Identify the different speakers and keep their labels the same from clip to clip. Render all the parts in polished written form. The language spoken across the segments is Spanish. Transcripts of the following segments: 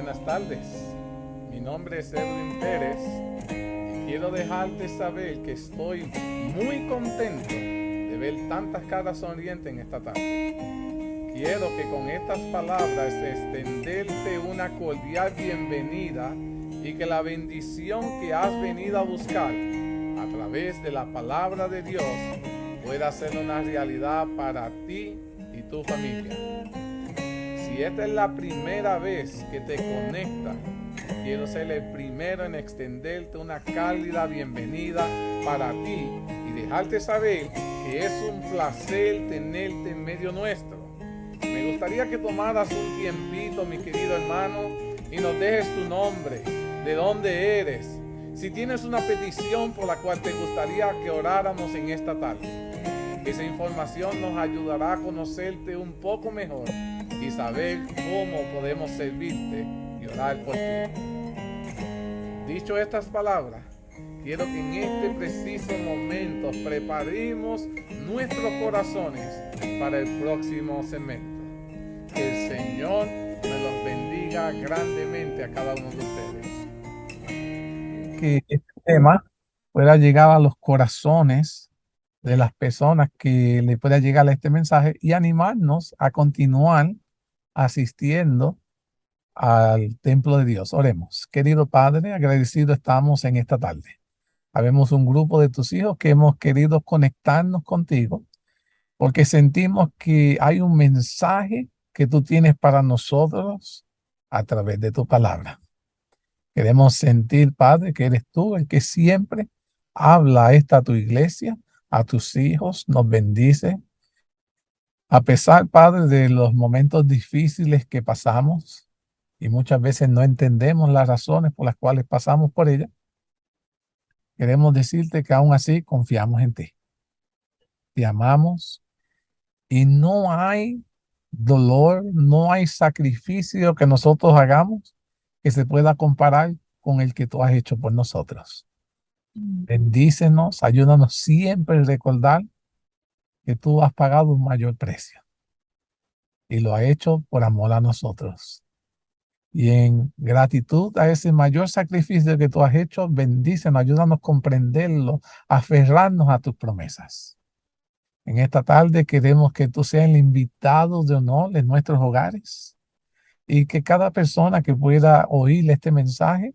Speaker 1: Buenas tardes, mi nombre es Edwin Pérez y quiero dejarte saber que estoy muy contento de ver tantas caras sonrientes en esta tarde. Quiero que con estas palabras extenderte una cordial bienvenida y que la bendición que has venido a buscar a través de la palabra de Dios pueda ser una realidad para ti y tu familia. Si esta es la primera vez que te conectas, quiero ser el primero en extenderte una cálida bienvenida para ti y dejarte saber que es un placer tenerte en medio nuestro. Me gustaría que tomaras un tiempito, mi querido hermano, y nos dejes tu nombre, de dónde eres, si tienes una petición por la cual te gustaría que oráramos en esta tarde. Esa información nos ayudará a conocerte un poco mejor y saber cómo podemos servirte y orar por ti. Dicho estas palabras, quiero que en este preciso momento preparemos nuestros corazones para el próximo segmento. Que el Señor me los bendiga grandemente a cada uno de ustedes.
Speaker 2: Que este tema pueda llegar a los corazones de las personas que le pueda llegar a este mensaje y animarnos a continuar asistiendo al templo de Dios. Oremos. Querido Padre, agradecido estamos en esta tarde. Habemos un grupo de tus hijos que hemos querido conectarnos contigo porque sentimos que hay un mensaje que tú tienes para nosotros a través de tu palabra. Queremos sentir, Padre, que eres tú el que siempre habla a esta tu iglesia, a tus hijos, nos bendice. A pesar, Padre, de los momentos difíciles que pasamos y muchas veces no entendemos las razones por las cuales pasamos por ellas, queremos decirte que aún así confiamos en ti. Te amamos y no hay dolor, no hay sacrificio que nosotros hagamos que se pueda comparar con el que tú has hecho por nosotros. Bendícenos, ayúdanos siempre a recordar que tú has pagado un mayor precio y lo has hecho por amor a nosotros. Y en gratitud a ese mayor sacrificio que tú has hecho, bendícenos, ayúdanos a comprenderlo, a aferrarnos a tus promesas. En esta tarde queremos que tú seas el invitado de honor en nuestros hogares y que cada persona que pueda oír este mensaje,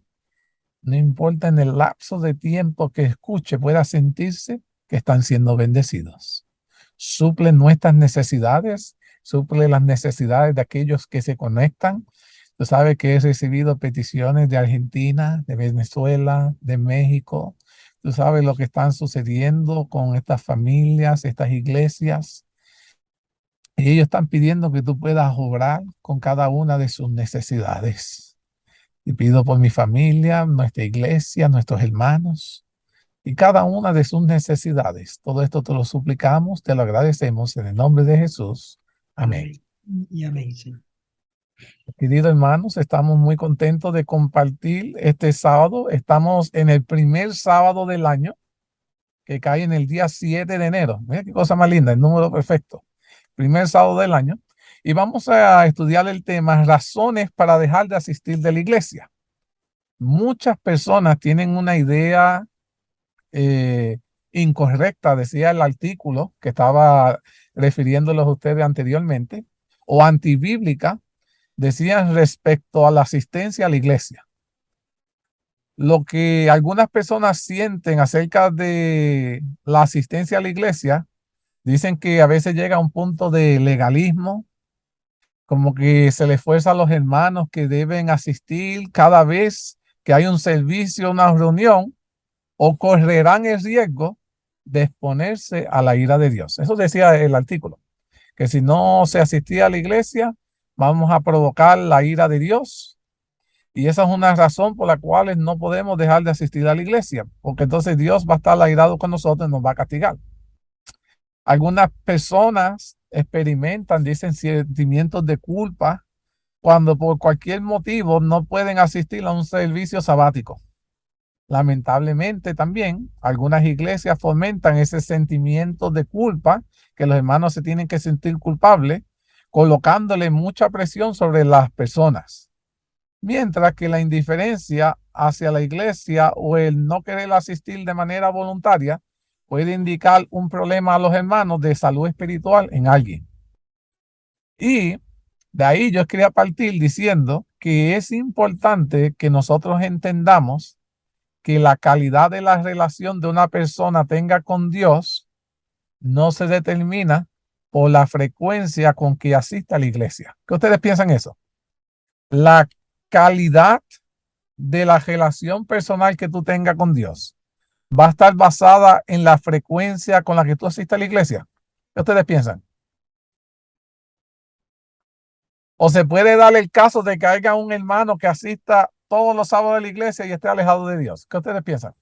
Speaker 2: no importa en el lapso de tiempo que escuche, pueda sentirse que están siendo bendecidos. Suple nuestras necesidades, suple las necesidades de aquellos que se conectan. Tú sabes que he recibido peticiones de Argentina, de Venezuela, de México. Tú sabes lo que están sucediendo con estas familias, estas iglesias. Y ellos están pidiendo que tú puedas obrar con cada una de sus necesidades. Y pido por mi familia, nuestra iglesia, nuestros hermanos y cada una de sus necesidades. Todo esto te lo suplicamos, te lo agradecemos en el nombre de Jesús. Amén.
Speaker 3: Y amén, Señor.
Speaker 2: Queridos hermanos, estamos muy contentos de compartir este sábado. Estamos en el primer sábado del año, que cae en el día 7 de enero. Mira qué cosa más linda, el número perfecto. Primer sábado del año. Y vamos a estudiar el tema razones para dejar de asistir de la iglesia. Muchas personas tienen una idea incorrecta, decía el artículo que estaba refiriéndolos a ustedes anteriormente, o antibíblica, decían respecto a la asistencia a la iglesia. Lo que algunas personas sienten acerca de la asistencia a la iglesia, dicen que a veces llega a un punto de legalismo, como que se les fuerza a los hermanos que deben asistir cada vez que hay un servicio, una reunión, o correrán el riesgo de exponerse a la ira de Dios. Eso decía el artículo, que si no se asistía a la iglesia, vamos a provocar la ira de Dios. Y esa es una razón por la cual no podemos dejar de asistir a la iglesia, porque entonces Dios va a estar airado con nosotros y nos va a castigar. Algunas personas experimentan, dicen, sentimientos de culpa cuando por cualquier motivo no pueden asistir a un servicio sabático. Lamentablemente también algunas iglesias fomentan ese sentimiento de culpa, que los hermanos se tienen que sentir culpables, colocándole mucha presión sobre las personas. mientras que la indiferencia hacia la iglesia o el no querer asistir de manera voluntaria puede indicar un problema a los hermanos de salud espiritual en alguien. Y de ahí yo quería partir diciendo que es importante que nosotros entendamos que la calidad de la relación de una persona tenga con Dios no se determina por la frecuencia con que asiste a la iglesia. ¿Qué ustedes piensan eso? La calidad de la relación personal que tú tengas con Dios va a estar basada en la frecuencia con la que tú asistes a la iglesia. ¿Qué ustedes piensan? O se puede dar el caso de que haya un hermano que asista todos los sábados a la iglesia y esté alejado de Dios. ¿Qué ustedes piensan?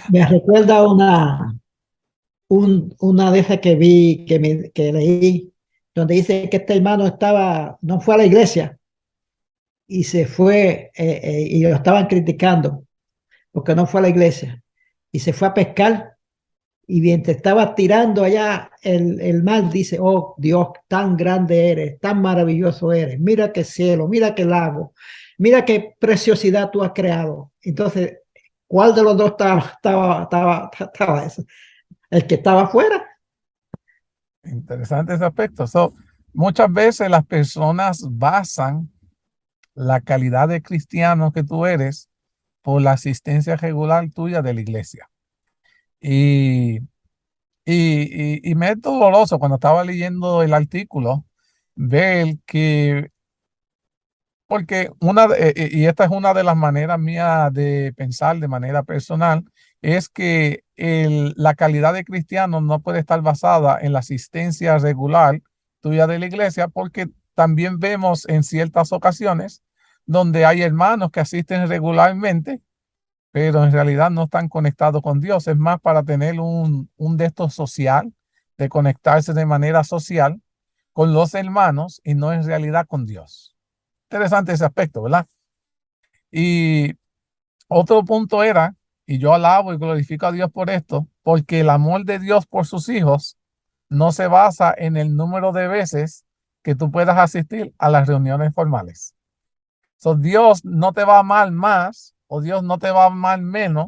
Speaker 3: Me recuerda una de esas que vi, que leí, donde dice que este hermano no fue a la iglesia y se fue, y lo estaban criticando porque no fue a la iglesia y se fue a pescar y mientras estaba tirando allá el mar, dice, oh Dios, tan grande eres, tan maravilloso eres, mira qué cielo, mira qué lago, mira qué preciosidad tú has creado. Entonces, ¿cuál de los dos estaba eso? El que estaba afuera.
Speaker 2: Interesante ese aspecto. Muchas veces las personas basan la calidad de cristiano que tú eres por la asistencia regular tuya de la iglesia. Y me es doloroso cuando estaba leyendo el artículo ver que, porque y esta es una de las maneras mías de pensar de manera personal, es que la calidad de cristiano no puede estar basada en la asistencia regular tuya de la iglesia, porque también vemos en ciertas ocasiones donde hay hermanos que asisten regularmente, pero en realidad no están conectados con Dios. Es más para tener un de estos social, de conectarse de manera social con los hermanos y no en realidad con Dios. Interesante ese aspecto, ¿verdad? Y otro punto era, y yo alabo y glorifico a Dios por esto, porque el amor de Dios por sus hijos no se basa en el número de veces que tú puedas asistir a las reuniones formales. Dios no te va a amar más o Dios no te va a amar menos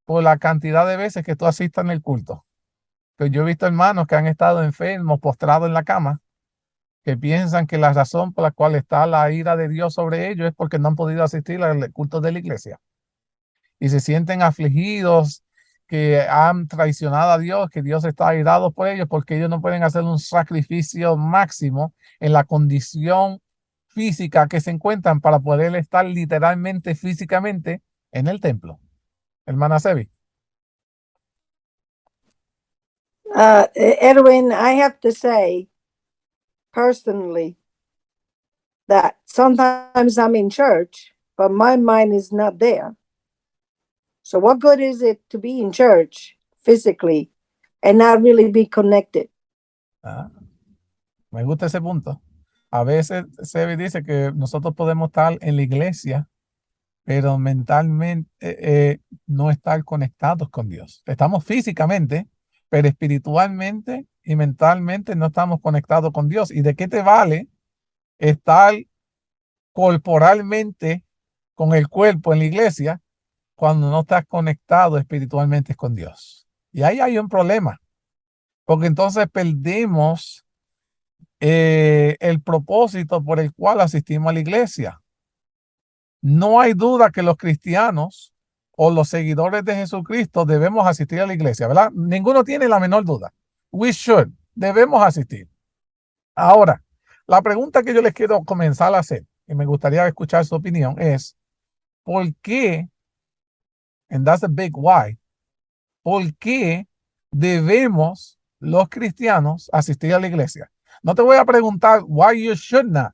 Speaker 2: por la cantidad de veces que tú asistas en el culto. Pero yo he visto hermanos que han estado enfermos, postrados en la cama, que piensan que la razón por la cual está la ira de Dios sobre ellos es porque no han podido asistir al culto de la iglesia. Y se sienten afligidos, que han traicionado a Dios, que Dios está airado por ellos porque ellos no pueden hacer un sacrificio máximo en la condición física que se encuentran para poder estar literalmente, físicamente en el templo. Hermana Sebi.
Speaker 4: Edwin, I have to say personally that sometimes I'm in church, but my mind is not there. So what good is it to be in church physically and not really be connected?
Speaker 2: Me gusta ese punto. A veces Sebi dice que nosotros podemos estar en la iglesia, pero mentalmente no estar conectados con Dios. Estamos físicamente, pero espiritualmente y mentalmente no estamos conectados con Dios. ¿Y de qué te vale estar corporalmente con el cuerpo en la iglesia cuando no estás conectado espiritualmente con Dios? Y ahí hay un problema, porque entonces perdemos el propósito por el cual asistimos a la iglesia. No hay duda que los cristianos o los seguidores de Jesucristo debemos asistir a la iglesia, ¿verdad? Ninguno tiene la menor duda. We should, debemos asistir. Ahora, la pregunta que yo les quiero comenzar a hacer, y me gustaría escuchar su opinión, es ¿por qué? And that's a big why. ¿Por qué debemos los cristianos asistir a la iglesia? No te voy a preguntar why you should not.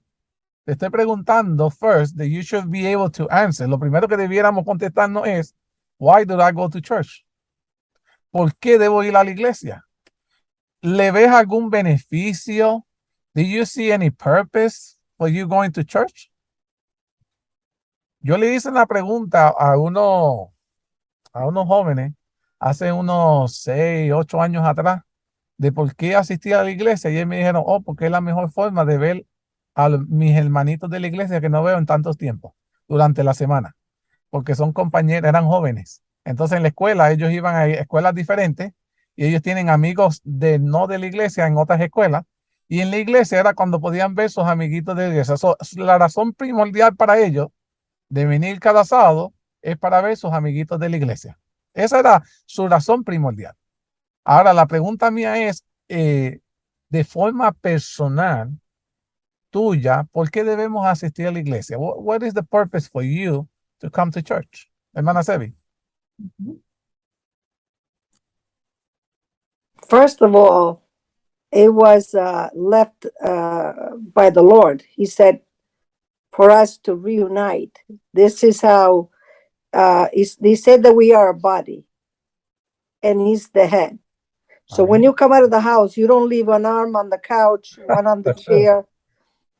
Speaker 2: Te estoy preguntando first that you should be able to answer. Lo primero que debiéramos contestarnos es, why do I go to church? ¿Por qué debo ir a la iglesia? ¿Le ves algún beneficio? Do you see any purpose for you going to church? Yo le hice una pregunta a unos jóvenes hace unos 6, 8 años atrás de por qué asistir a la iglesia y ellos me dijeron, porque es la mejor forma de ver a mis hermanitos de la iglesia que no veo en tantos tiempos durante la semana, porque son compañeros, eran jóvenes. Entonces en la escuela ellos iban a escuelas diferentes y ellos tienen amigos no de la iglesia en otras escuelas. Y en la iglesia era cuando podían ver sus amiguitos de la iglesia. La razón primordial para ellos de venir cada sábado es para ver sus amiguitos de la iglesia. Esa era su razón primordial. Ahora, la pregunta mía es, de forma personal, tuya, ¿por qué debemos asistir a la iglesia? What is the purpose for you to come to church? Hermana Sebi.
Speaker 4: First of all, it was left by the Lord. He said for us to reunite. This is how he said that we are a body and he's the head. So when you come out of the house, you don't leave one arm on the couch, one on the chair,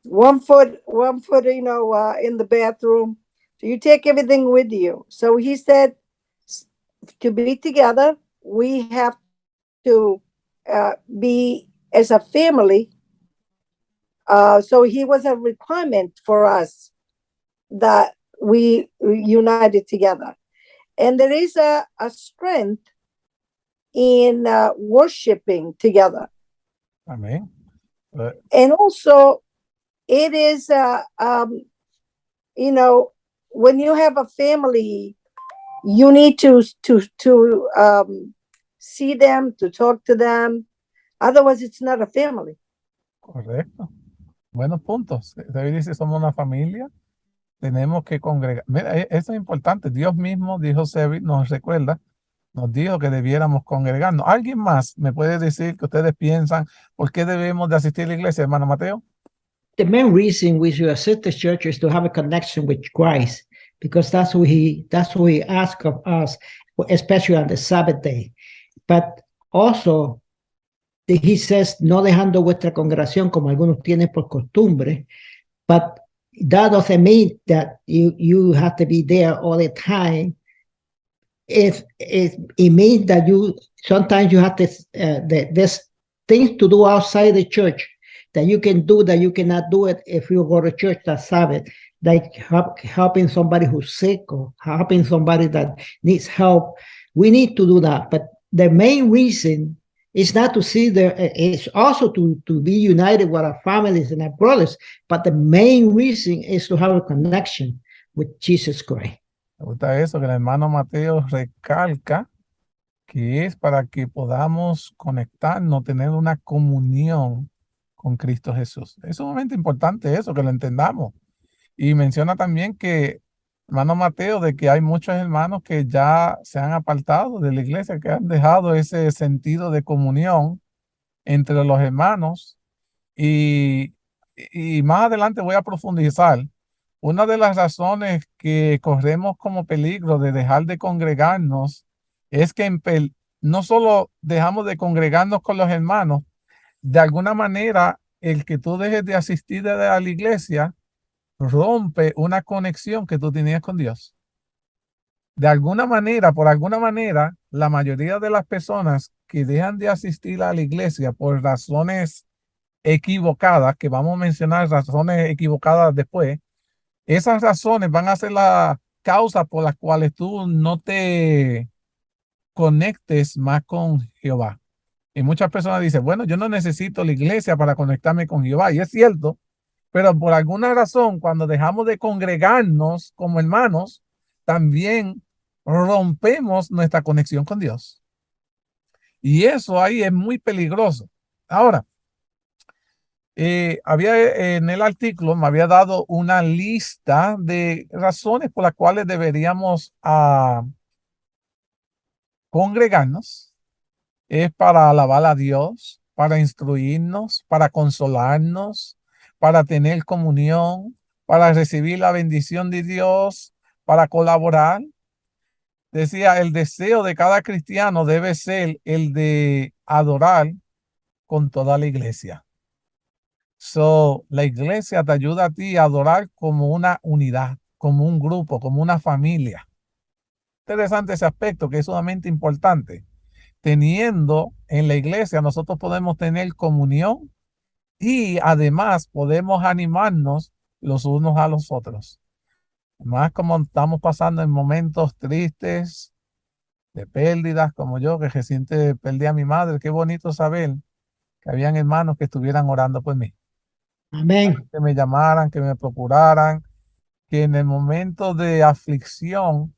Speaker 4: one foot, in the bathroom. So you take everything with you. So he said, to be together, we have to be as a family. So he was a requirement for us that we united together. And there is a strength in worshiping together.
Speaker 2: Amén.
Speaker 4: And also, it is, when you have a family, you need to see them, to talk to them. Otherwise, it's not a family.
Speaker 2: Correcto. Buenos puntos. David dice, somos una familia. Tenemos que congregar. Mira, eso es importante. Dios mismo, dijo Sebi, nos recuerda, nos dijo que debiéramos congregarnos. ¿Alguien más me puede decir que ustedes piensan por qué debemos de asistir a la iglesia, hermano Mateo?
Speaker 3: The main reason we should assist the church is to have a connection with Christ, because that's what he asks of us, especially on the Sabbath day. But also, he says, no dejando vuestra congregación como algunos tienen por costumbre, but that doesn't mean that you have to be there all the time. It means that sometimes you have to, there's things to do outside the church that you can do that you cannot do it if you go to church that Sabbath, like helping somebody who's sick or helping somebody that needs help. We need to do that. But the main reason is not to see it's also to be united with our families and our brothers. But the main reason is to have a connection with Jesus Christ.
Speaker 2: Me gusta eso, que el hermano Mateo recalca que es para que podamos conectarnos, tener una comunión con Cristo Jesús. Es sumamente importante eso, que lo entendamos. Y menciona también que, hermano Mateo, de que hay muchos hermanos que ya se han apartado de la iglesia, que han dejado ese sentido de comunión entre los hermanos. Y más adelante voy a profundizar. Una de las razones que corremos como peligro de dejar de congregarnos es que no solo dejamos de congregarnos con los hermanos, de alguna manera el que tú dejes de asistir a la iglesia rompe una conexión que tú tenías con Dios. De alguna manera, por alguna manera, la mayoría de las personas que dejan de asistir a la iglesia por razones equivocadas, que vamos a mencionar razones equivocadas después, esas razones van a ser la causa por las cuales tú no te conectes más con Jehová. Y muchas personas dicen, bueno, yo no necesito la iglesia para conectarme con Jehová. Y es cierto, pero por alguna razón, cuando dejamos de congregarnos como hermanos, también rompemos nuestra conexión con Dios. Y eso ahí es muy peligroso. Ahora, había en el artículo, me había dado una lista de razones por las cuales deberíamos congregarnos. Es para alabar a Dios, para instruirnos, para consolarnos, para tener comunión, para recibir la bendición de Dios, para colaborar. Decía, el deseo de cada cristiano debe ser el de adorar con toda la iglesia. La iglesia te ayuda a ti a adorar como una unidad, como un grupo, como una familia. Interesante ese aspecto que es sumamente importante. Teniendo en la iglesia, nosotros podemos tener comunión y además podemos animarnos los unos a los otros. Más como estamos pasando en momentos tristes, de pérdidas, como yo, que reciente perdí a mi madre. Qué bonito saber que habían hermanos que estuvieran orando por mí,
Speaker 3: Amén.
Speaker 2: que me llamaran, que me procuraran, que en el momento de aflicción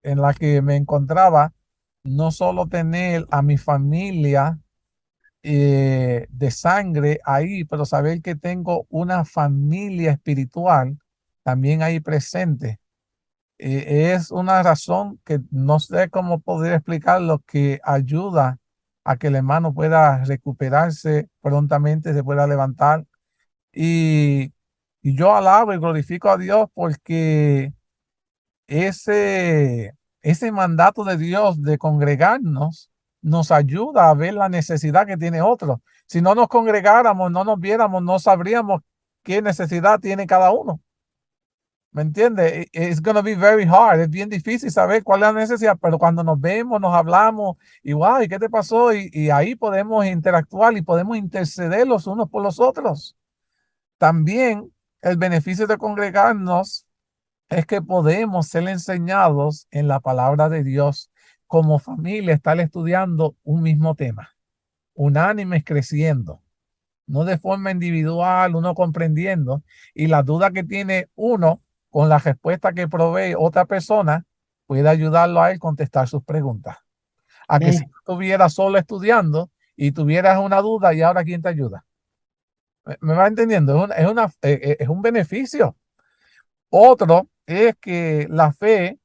Speaker 2: en la que me encontraba, no solo tener a mi familia de sangre ahí, pero saber que tengo una familia espiritual también ahí presente. Es una razón que no sé cómo poder explicar, lo que ayuda a que el hermano pueda recuperarse prontamente, se pueda levantar. Y, y yo alabo y glorifico a Dios porque ese, ese mandato de Dios de congregarnos nos ayuda a ver la necesidad que tiene otro. Si no nos congregáramos, no nos viéramos, no sabríamos qué necesidad tiene cada uno. ¿Me entiendes? It's going to be very hard. Es bien difícil saber cuál es la necesidad, pero cuando nos vemos, nos hablamos, y wow, ¿y qué te pasó? Y ahí podemos interactuar y podemos interceder los unos por los otros. También el beneficio de congregarnos es que podemos ser enseñados en la palabra de Dios como familia, estar estudiando un mismo tema, unánimes creciendo, no de forma individual, uno comprendiendo, y la duda que tiene uno con la respuesta que provee otra persona puede ayudarlo a él contestar sus preguntas. A que si estuvieras solo estudiando y tuvieras una duda, y ahora quién te ayuda. ¿Me va entendiendo? Es un beneficio. Otro es que la fe,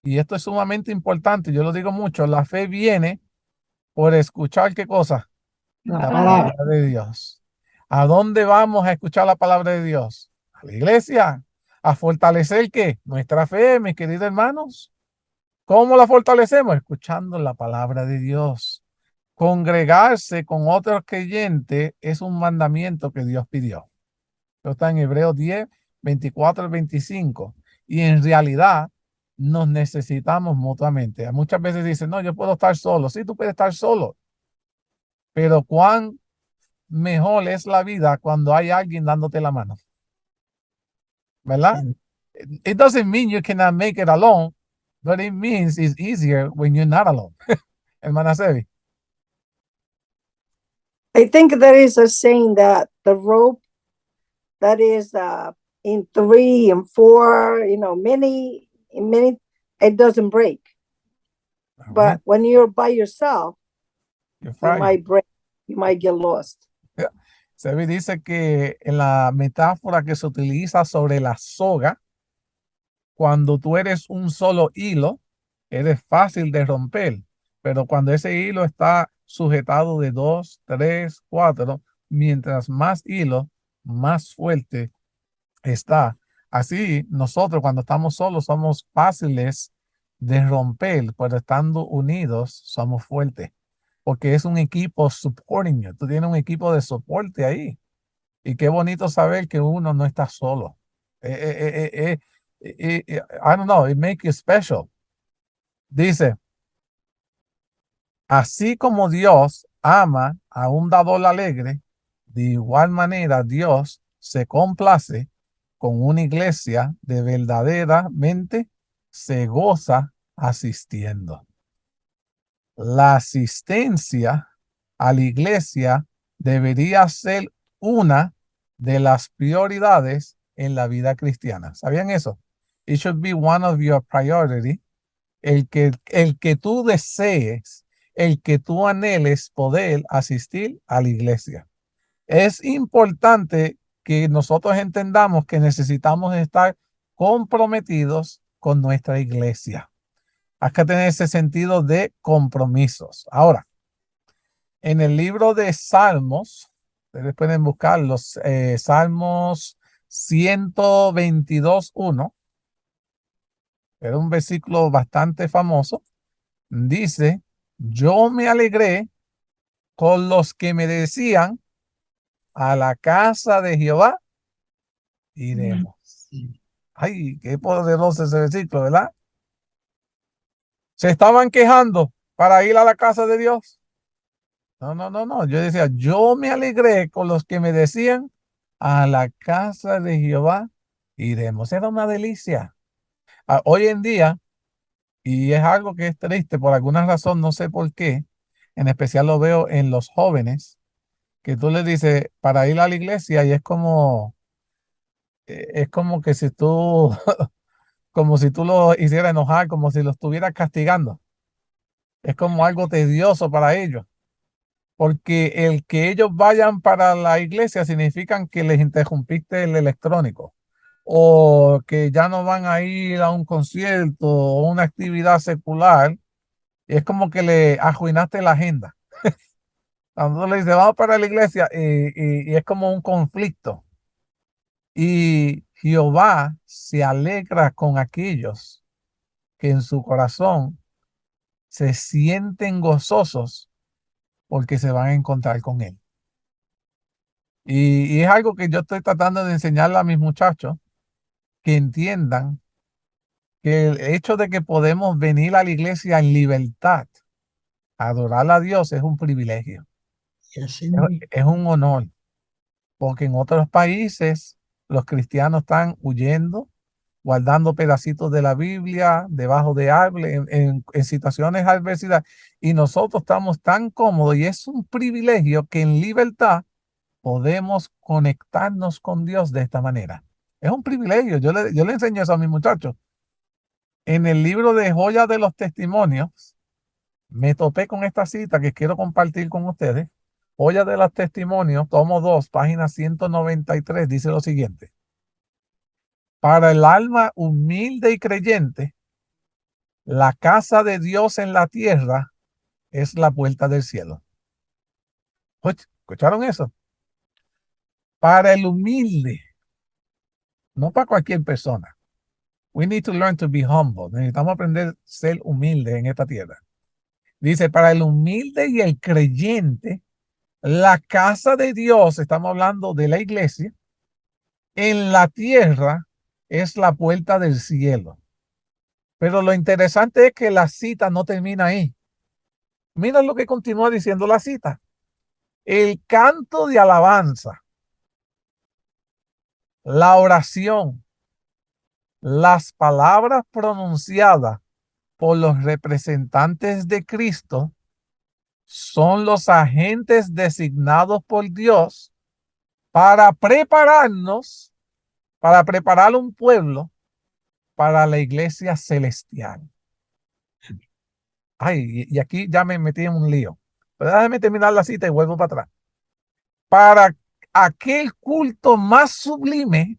Speaker 2: y esto es sumamente importante, yo lo digo mucho, la fe viene por escuchar qué cosa,
Speaker 3: La
Speaker 2: la
Speaker 3: palabra.
Speaker 2: palabra de Dios. ¿A dónde vamos a escuchar la palabra de Dios? A la iglesia, a fortalecer qué, nuestra fe, mis queridos hermanos. ¿Cómo la fortalecemos? Escuchando la palabra de Dios. Congregarse con otros creyentes es un mandamiento que Dios pidió. Esto está en Hebreos 10, 24 al 25. Y en realidad nos necesitamos mutuamente. Muchas veces dicen, no, yo puedo estar solo. Sí, tú puedes estar solo. Pero cuán mejor es la vida cuando hay alguien dándote la mano. ¿Verdad? It doesn't mean you cannot make it alone, but it means it's easier when you're not alone. Hermana Sevi.
Speaker 4: I think there is a saying that the rope that is in 3 and 4, many, it doesn't break. But when you're by yourself,
Speaker 2: you
Speaker 4: might break, you might get lost.
Speaker 2: Sevi dice que en la metáfora que se utiliza sobre la soga, cuando tú eres un solo hilo, eres fácil de romper, pero cuando ese hilo está sujetado de 2, 3, 4, mientras más hilo, más fuerte está. Así, nosotros cuando estamos solos somos fáciles de romper, pero estando unidos somos fuertes, porque es un equipo supporting you. Tú tienes un equipo de soporte ahí. Y qué bonito saber que uno no está solo. I don't know, it makes you special. Dice, así como Dios ama a un dador alegre, de igual manera Dios se complace con una iglesia de verdaderamente se goza asistiendo. La asistencia a la iglesia debería ser una de las prioridades en la vida cristiana. ¿Sabían eso? It should be one of your priority. El que tú desees, el que tú anheles poder asistir a la iglesia. Es importante que nosotros entendamos que necesitamos estar comprometidos con nuestra iglesia. Hay que tener ese sentido de compromisos. Ahora, en el libro de Salmos, ustedes pueden buscar los Salmos 122:1, era un versículo bastante famoso. Dice, yo me alegré con los que me decían, a la casa de Jehová iremos. Ay, qué poderoso ese versículo, ¿verdad? Se estaban quejando para ir a la casa de Dios. No. Yo decía, yo me alegré con los que me decían, a la casa de Jehová iremos. Era una delicia. Hoy en día, y es algo que es triste por alguna razón, no sé por qué, en especial lo veo en los jóvenes, que tú les dices para ir a la iglesia y es como que si tú, como si tú lo hicieras enojar, como si lo estuvieras castigando. Es como algo tedioso para ellos, porque el que ellos vayan para la iglesia significa que les interrumpiste el electrónico, o que ya no van a ir a un concierto o una actividad secular. Es como que le arruinaste la agenda. Cuando le dice vamos para la iglesia y es como un conflicto. Y Jehová se alegra con aquellos que en su corazón se sienten gozosos porque se van a encontrar con él. Y es algo que yo estoy tratando de enseñarle a mis muchachos, que entiendan que el hecho de que podemos venir a la iglesia en libertad, a adorar a Dios, es un privilegio,
Speaker 3: Y así mismo.
Speaker 2: es un honor, porque en otros países los cristianos están huyendo, guardando pedacitos de la Biblia debajo de árboles, en situaciones de adversidad, y nosotros estamos tan cómodos, y es un privilegio que en libertad podemos conectarnos con Dios de esta manera. Es un privilegio. Yo le enseño eso a mis muchachos. En el libro de Joyas de los Testimonios, me topé con esta cita que quiero compartir con ustedes. Joyas de los Testimonios, tomo 2, página 193, dice lo siguiente. Para el alma humilde y creyente, la casa de Dios en la tierra es la puerta del cielo. Oye, ¿escucharon eso? Para el humilde, no para cualquier persona. We need to learn to be humble. Necesitamos aprender a ser humildes en esta tierra. Dice, para el humilde y el creyente, la casa de Dios, estamos hablando de la iglesia, en la tierra es la puerta del cielo. Pero lo interesante es que la cita no termina ahí. Mira lo que continúa diciendo la cita. El canto de alabanza, la oración, las palabras pronunciadas por los representantes de Cristo son los agentes designados por Dios para prepararnos, para preparar un pueblo para la iglesia celestial. Ay, y aquí ya me metí en un lío. Pero déjame terminar la cita y vuelvo para atrás. Para aquel culto más sublime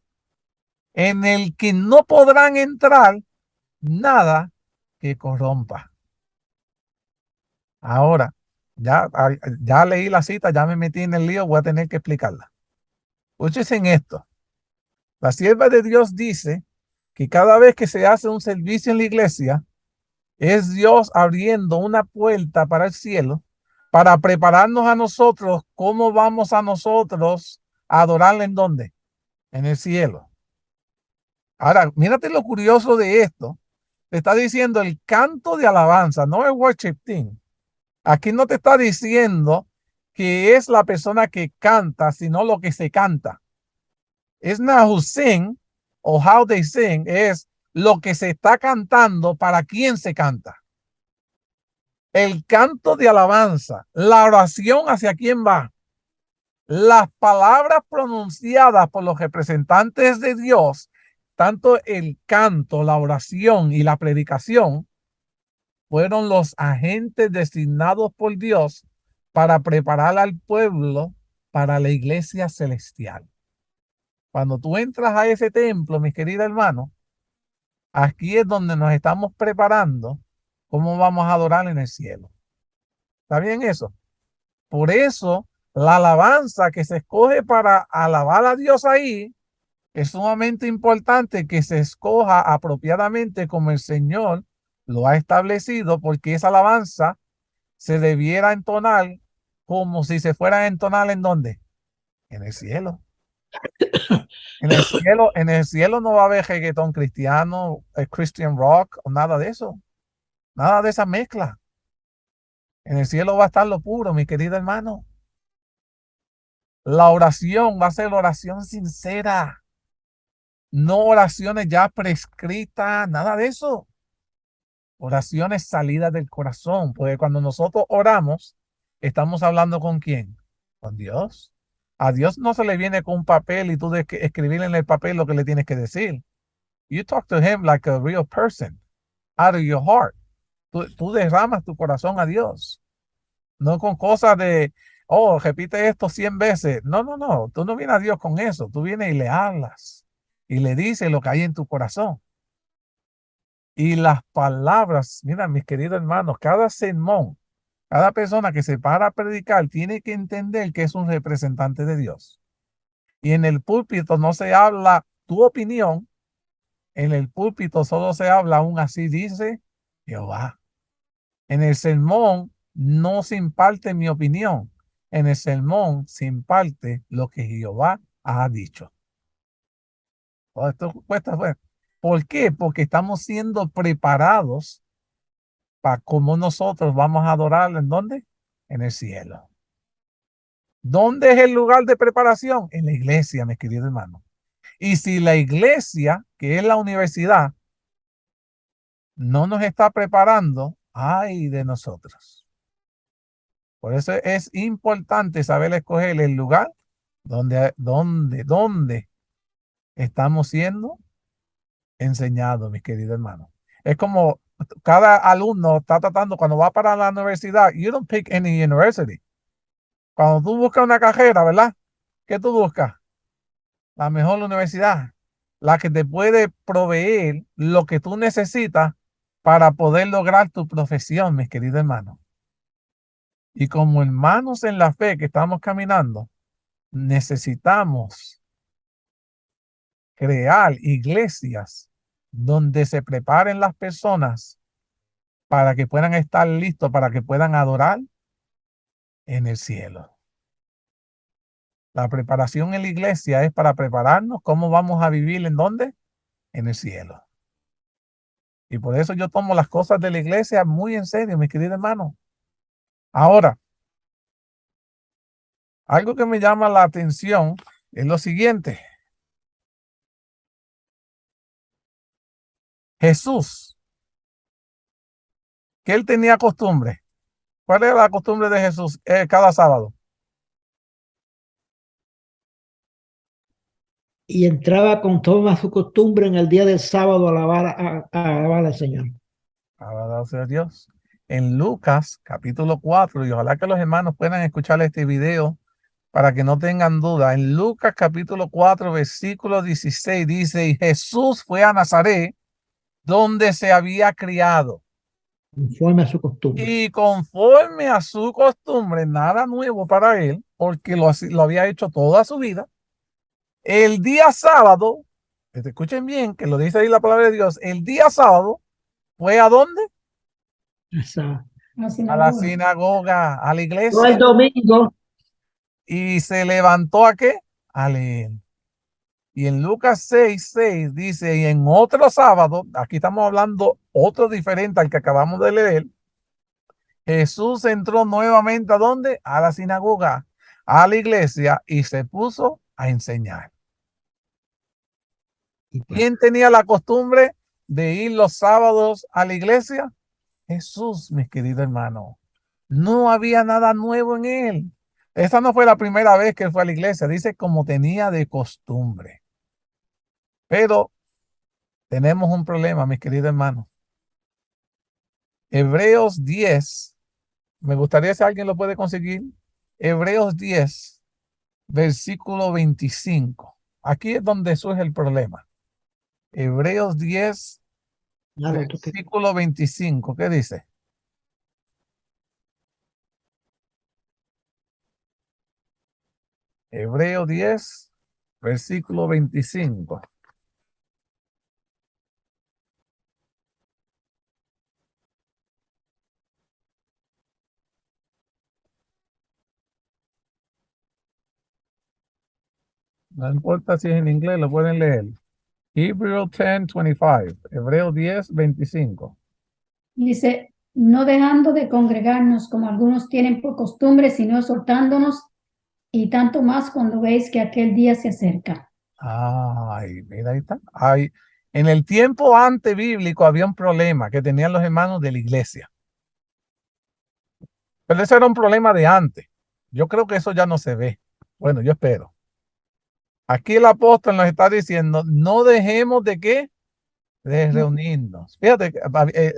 Speaker 2: en el que no podrán entrar nada que corrompa. Ahora, ya leí la cita, ya me metí en el lío, voy a tener que explicarla. Escuchen esto. La sierva de Dios dice que cada vez que se hace un servicio en la iglesia, es Dios abriendo una puerta para el cielo para prepararnos a nosotros. ¿Cómo vamos a nosotros a adorarle en dónde? En el cielo. Ahora, mírate lo curioso de esto. Te está diciendo el canto de alabanza, no el worship team. Aquí no te está diciendo que es la persona que canta, sino lo que se canta. Es not who sing o how they sing, es lo que se está cantando, para quién se canta. El canto de alabanza, la oración, hacia quién va. Las palabras pronunciadas por los representantes de Dios, tanto el canto, la oración y la predicación, fueron los agentes designados por Dios para preparar al pueblo para la iglesia celestial. Cuando tú entras a ese templo, mis queridos hermanos, aquí es donde nos estamos preparando cómo vamos a adorar en el cielo. ¿Está bien eso? Por eso, la alabanza que se escoge para alabar a Dios ahí es sumamente importante, que se escoja apropiadamente como el Señor lo ha establecido, porque esa alabanza se debiera entonar como si se fuera a entonar ¿en dónde? En el cielo. En el cielo no va a haber reggaetón cristiano, Christian rock o nada de eso. Nada de esa mezcla. En el cielo va a estar lo puro, mi querido hermano. La oración va a ser oración sincera, no oraciones ya prescritas, nada de eso. Oraciones salidas del corazón, porque cuando nosotros oramos, estamos hablando ¿con quién? Con Dios. A Dios no se le viene con un papel y tú de que escribir en el papel lo que le tienes que decir. You talk to him like a real person, out of your heart. Tú derramas tu corazón a Dios, no con cosas de, oh, repite esto 100 veces. No, no, no, tú no vienes a Dios con eso, tú vienes y le hablas y le dices lo que hay en tu corazón. Y las palabras, mira, mis queridos hermanos, cada sermón, cada persona que se para a predicar tiene que entender que es un representante de Dios. Y en el púlpito no se habla tu opinión, en el púlpito solo se habla un así dice Jehová. En el sermón no se imparte mi opinión, en el sermón se imparte lo que Jehová ha dicho. Oh, esto cuesta, pues. ¿Por qué? Porque estamos siendo preparados para cómo nosotros vamos a adorarlo. ¿En dónde? En el cielo. ¿Dónde es el lugar de preparación? En la iglesia, mis queridos hermanos. Y si la iglesia, que es la universidad, no nos está preparando, ay de nosotros. Por eso es importante saber escoger el lugar donde estamos siendo enseñados, mis queridos hermanos. Es como cada alumno está tratando, cuando va para la universidad, you don't pick any university. Cuando tú buscas una carrera, ¿verdad? ¿Qué tú buscas? La mejor universidad, la que te puede proveer lo que tú necesitas para poder lograr tu profesión, mis queridos hermanos. Y como hermanos en la fe que estamos caminando, necesitamos crear iglesias donde se preparen las personas para que puedan estar listos, para que puedan adorar en el cielo. La preparación en la iglesia es para prepararnos cómo vamos a vivir en dónde, en el cielo. Y por eso yo tomo las cosas de la iglesia muy en serio, mis queridos hermanos. Ahora, algo que me llama la atención es lo siguiente. Jesús, que él tenía costumbre. ¿Cuál era la costumbre de Jesús cada sábado?
Speaker 3: Y entraba con toda su costumbre en el día del sábado a alabar al Señor.
Speaker 2: Alabado sea Dios. En Lucas capítulo 4, y ojalá que los hermanos puedan escuchar este video para que no tengan duda. En Lucas capítulo 4, versículo 16 dice, y Jesús fue a Nazaret, donde se había criado.
Speaker 3: Conforme a su costumbre.
Speaker 2: Y conforme a su costumbre, nada nuevo para él, porque lo había hecho toda su vida. El día sábado, escuchen bien, que lo dice ahí la palabra de Dios, el día sábado fue ¿a dónde?
Speaker 3: Esa.
Speaker 2: A la sinagoga, a la
Speaker 3: No el
Speaker 2: iglesia.
Speaker 3: domingo.
Speaker 2: Y se levantó ¿a qué? A leer. Y en Lucas 6:6 dice, y en otro sábado, aquí estamos hablando otro diferente al que acabamos de leer, Jesús entró nuevamente ¿a dónde? A la sinagoga, a la iglesia, y se puso a enseñar. ¿Quién tenía la costumbre de ir los sábados a la iglesia? Jesús, mis queridos hermanos. No había nada nuevo en él. Esta no fue la primera vez que él fue a la iglesia, dice como tenía de costumbre. Pero tenemos un problema, mis queridos hermanos. Hebreos 10, me gustaría si alguien lo puede conseguir. Hebreos 10, versículo 25. Aquí es donde surge el problema. Hebreos 10, versículo 25. ¿Qué dice? Hebreos 10, versículo 25. No importa si es en inglés, lo pueden leer. Hebrews 10:25. Hebreos 10:25.
Speaker 5: Dice, no dejando de congregarnos como algunos tienen por costumbre, sino exhortándonos, y tanto más cuando veis que aquel día se acerca.
Speaker 2: Ay, mira, ahí está. En el tiempo antebíblico había un problema que tenían los hermanos de la iglesia. Pero ese era un problema de antes. Yo creo que eso ya no se ve. Bueno, yo espero. Aquí el apóstol nos está diciendo, no dejemos de qué, de reunirnos. Fíjate,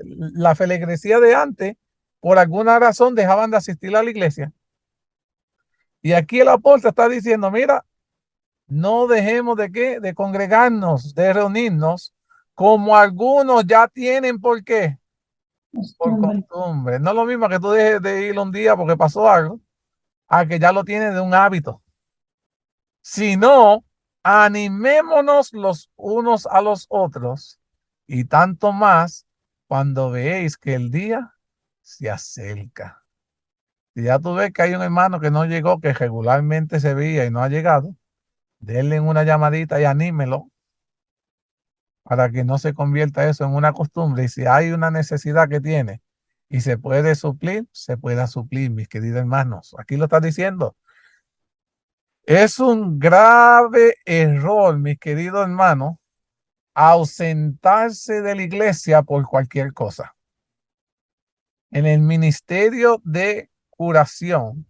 Speaker 2: la feligresía de antes, por alguna razón, dejaban de asistir a la iglesia. Y aquí el apóstol está diciendo, mira, no dejemos de qué, de congregarnos, de reunirnos, como algunos ya tienen, ¿por qué? Por
Speaker 5: Costumbre.
Speaker 2: costumbre. No es lo mismo que tú dejes de ir un día porque pasó algo, a que ya lo tienes de un hábito. Sino, animémonos los unos a los otros, y tanto más cuando veáis que el día se acerca. Si ya tú ves que hay un hermano que no llegó, que regularmente se veía y no ha llegado, denle una llamadita y anímelo para que no se convierta eso en una costumbre. Y si hay una necesidad que tiene y se puede suplir, se pueda suplir, mis queridos hermanos. Aquí lo está diciendo. Es un grave error, mis queridos hermanos, ausentarse de la iglesia por cualquier cosa. En el ministerio de curación,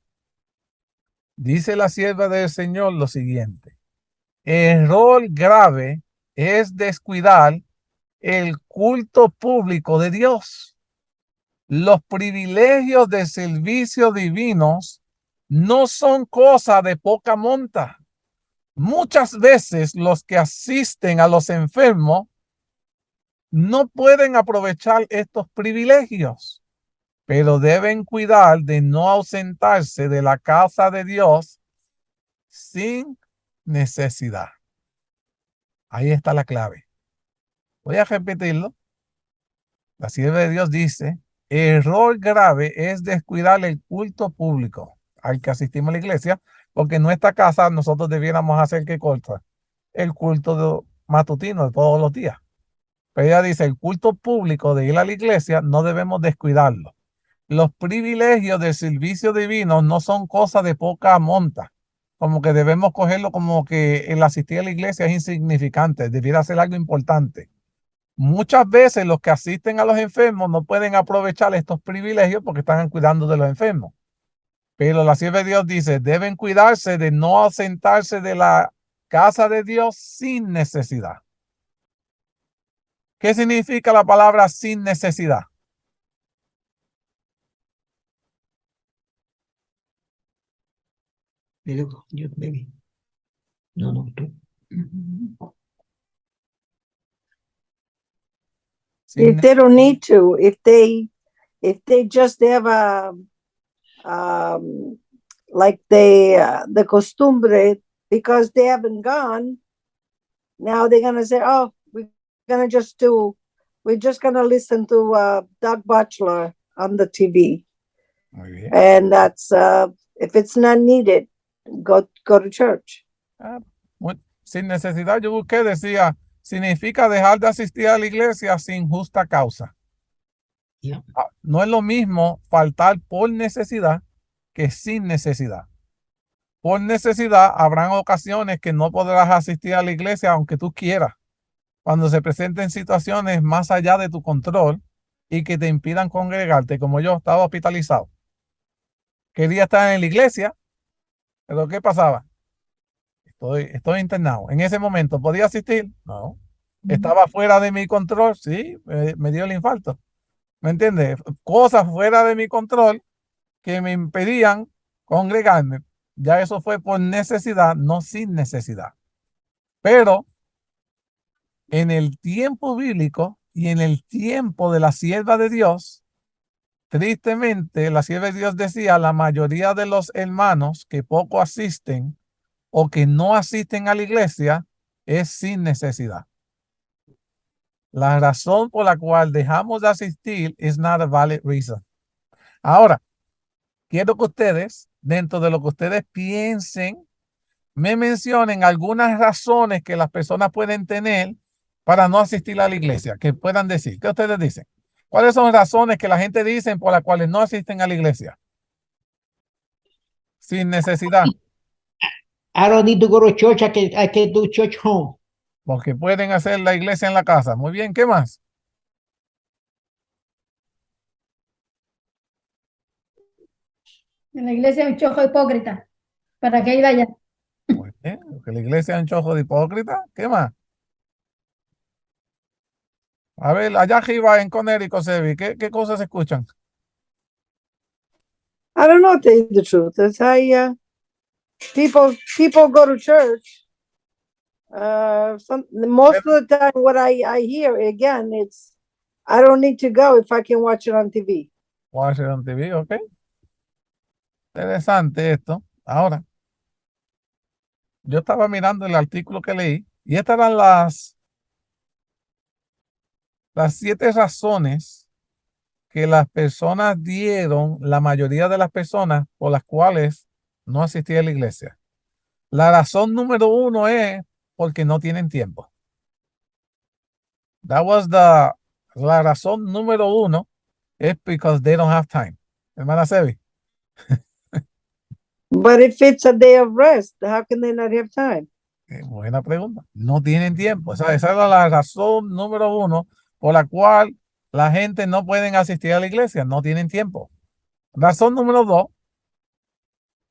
Speaker 2: dice la sierva del Señor lo siguiente: error grave es descuidar el culto público de Dios. Los privilegios de servicio divinos no son cosa de poca monta. Muchas veces los que asisten a los enfermos no pueden aprovechar estos privilegios, pero deben cuidar de no ausentarse de la casa de Dios sin necesidad. Ahí está la clave. Voy a repetirlo. La sierva de Dios dice, error grave es descuidar el culto público al que asistimos a la iglesia, porque en nuestra casa nosotros debiéramos hacer ¿qué cosa? El culto matutino de todos los días. Pero ella dice, el culto público de ir a la iglesia no debemos descuidarlo. Los privilegios del servicio divino no son cosas de poca monta, como que debemos cogerlo como que el asistir a la iglesia es insignificante, debiera ser algo importante. Muchas veces los que asisten a los enfermos no pueden aprovechar estos privilegios porque están cuidando de los enfermos. Pero la sierva de Dios dice, deben cuidarse de no ausentarse de la casa de Dios sin necesidad. ¿Qué significa la palabra sin necesidad?
Speaker 3: Yo, baby. No, tú.
Speaker 4: If they don't need to, if they just have like the costumbre, because they haven't gone, now they're gonna say, oh, we're just gonna listen to Doug Butler on the TV.
Speaker 2: Muy bien.
Speaker 4: And that's if it's not needed, go to church.
Speaker 2: Sin necesidad, yo busqué, decía, significa dejar de asistir a la iglesia sin justa causa.
Speaker 3: Yeah.
Speaker 2: No es lo mismo faltar por necesidad que sin necesidad. Por necesidad habrán ocasiones que no podrás asistir a la iglesia aunque tú quieras, cuando se presenten situaciones más allá de tu control y que te impidan congregarte, como yo estaba hospitalizado. Quería estar en la iglesia, pero ¿qué pasaba? Estoy internado. En ese momento, ¿podía asistir? No. ¿Estaba fuera de mi control? Sí, me dio el infarto. ¿Me entiendes? Cosas fuera de mi control que me impedían congregarme. Ya eso fue por necesidad, no sin necesidad. Pero en el tiempo bíblico y en el tiempo de la sierva de Dios, tristemente, la sierva de Dios decía, la mayoría de los hermanos que poco asisten o que no asisten a la iglesia es sin necesidad. La razón por la cual dejamos de asistir is not a valid reason. Ahora, quiero que ustedes, dentro de lo que ustedes piensen, me mencionen algunas razones que las personas pueden tener para no asistir a la iglesia, que puedan decir. ¿Qué ustedes dicen? ¿Cuáles son razones que la gente dice por las cuales no asisten a la iglesia? Sin necesidad,
Speaker 3: I don't need to go to church. I can do church home.
Speaker 2: porque pueden hacer la iglesia en la casa. Muy bien, ¿qué más?
Speaker 5: En la iglesia hay un chojo hipócrita. ¿Para qué ir allá?
Speaker 2: Muy bien, porque la iglesia es un chojo de hipócrita. ¿Qué más? A ver, allá arriba en Connecticut, Sebi, ¿qué cosas se escuchan?
Speaker 4: I don't know, to tell you the truth. It's how people go to church. Most of the time, what I hear again, it's I don't need to go if I can watch it on TV.
Speaker 2: Washington TV, ok. Interesante esto. Ahora, yo estaba mirando el artículo que leí y estas eran las 7 razones que las personas dieron, la mayoría de las personas por las cuales no asistía a la iglesia. La razón número 1 es porque no tienen tiempo. La razón número 1 es because they don't have time. Hermana Sebi.
Speaker 4: But if it's a day of rest, how can they not have time?
Speaker 2: Buena pregunta. No tienen tiempo. O sea, esa era la razón número 1 por la cual la gente no pueden asistir a la iglesia. No tienen tiempo. Razón número 2,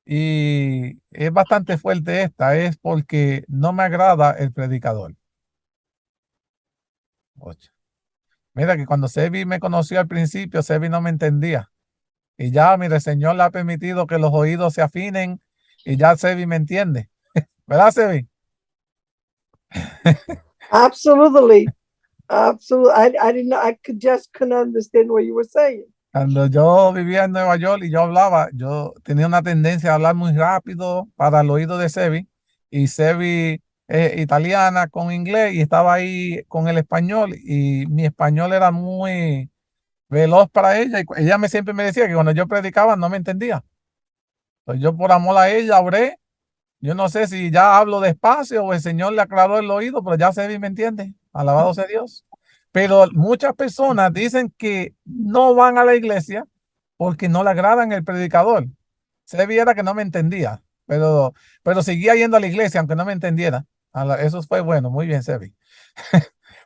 Speaker 2: y es bastante fuerte esta, es porque no me agrada el predicador. Ocho. Mira que cuando Sebi me conoció al principio, Sebi no me entendía. Y ya, mire, el Señor le ha permitido que los oídos se afinen y ya Sebi me entiende. ¿Verdad, Sebi?
Speaker 4: Absolutely. Absolutely. I didn't know. Couldn't understand what you were saying.
Speaker 2: Cuando yo vivía en Nueva York y yo hablaba, yo tenía una tendencia a hablar muy rápido para el oído de Sebi. Y Sebi es italiana con inglés y estaba ahí con el español. Y mi español era muy veloz para ella. Y ella siempre me decía que cuando yo predicaba no me entendía. Pues yo por amor a ella oré. Yo no sé si ya hablo despacio o el Señor le aclaró el oído, pero ya Sebi me entiende. Alabado sea Dios. Pero muchas personas dicen que no van a la iglesia porque no le agradan el predicador. Sebi era que no me entendía, pero seguía yendo a la iglesia aunque no me entendiera. Eso fue bueno, muy bien, Sebi.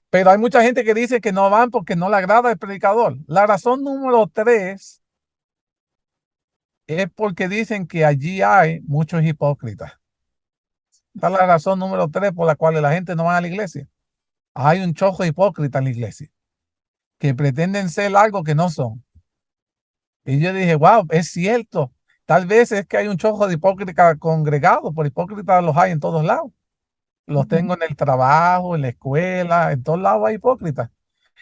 Speaker 2: Pero hay mucha gente que dice que no van porque no le agrada el predicador. La razón número 3 es porque dicen que allí hay muchos hipócritas. Esta es la razón número 3 por la cual la gente no va a la iglesia. Hay un chojo hipócrita en la iglesia que pretenden ser algo que no son. Y yo dije, wow, es cierto. Tal vez es que hay un chojo de hipócritas congregados, por hipócritas los hay en todos lados. Los tengo en el trabajo, en la escuela, en todos lados hay hipócritas.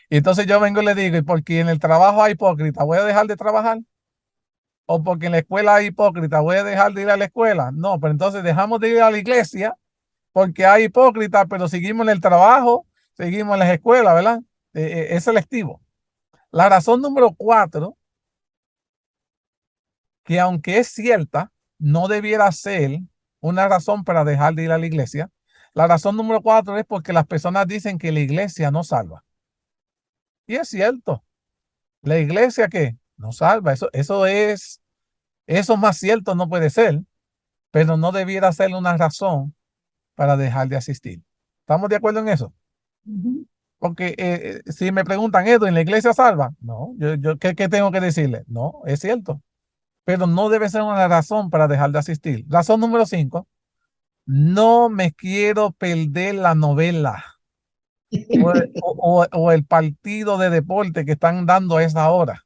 Speaker 2: Y entonces yo vengo y le digo, ¿y porque en el trabajo hay hipócritas, voy a dejar de trabajar? ¿O porque en la escuela hay hipócritas, voy a dejar de ir a la escuela? No, pero entonces dejamos de ir a la iglesia porque hay hipócritas, pero seguimos en el trabajo, seguimos en las escuelas, ¿verdad? Es selectivo. La razón número 4, que aunque es cierta, no debiera ser una razón para dejar de ir a la iglesia. La razón número 4 es porque las personas dicen que la iglesia no salva. Y es cierto. La iglesia que no salva, eso más cierto no puede ser, pero no debiera ser una razón para dejar de asistir. ¿Estamos de acuerdo en eso? Porque si me preguntan esto, ¿en la iglesia salva? No, ¿qué tengo que decirle? No, es cierto, pero no debe ser una razón para dejar de asistir. Razón número 5, no me quiero perder la novela o el partido de deporte que están dando a esa hora.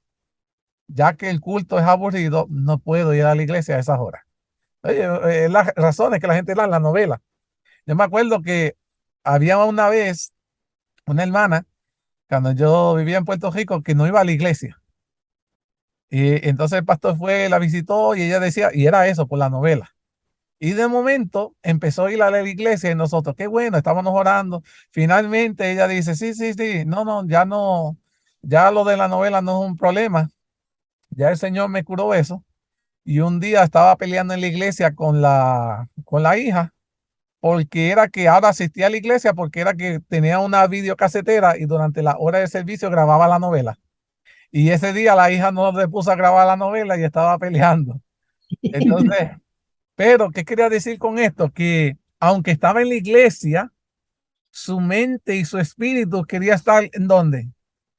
Speaker 2: Ya que el culto es aburrido, no puedo ir a la iglesia a esas horas. Oye, las razones que la gente da en la novela. Yo me acuerdo que había una vez una hermana, cuando yo vivía en Puerto Rico, que no iba a la iglesia. Y entonces el pastor fue, la visitó y ella decía, y era eso, por la novela. Y de momento empezó a ir a la iglesia y nosotros, qué bueno, estábamos orando. Finalmente ella dice, sí, no, ya lo de la novela no es un problema. Ya el Señor me curó eso. Y un día estaba peleando en la iglesia con la hija, porque era que ahora asistía a la iglesia, porque era que tenía una videocasetera y durante la hora de servicio grababa la novela. Y ese día la hija no le puso a grabar la novela y estaba peleando. Entonces, pero, ¿qué quería decir con esto? Que aunque estaba en la iglesia, su mente y su espíritu quería estar ¿en dónde?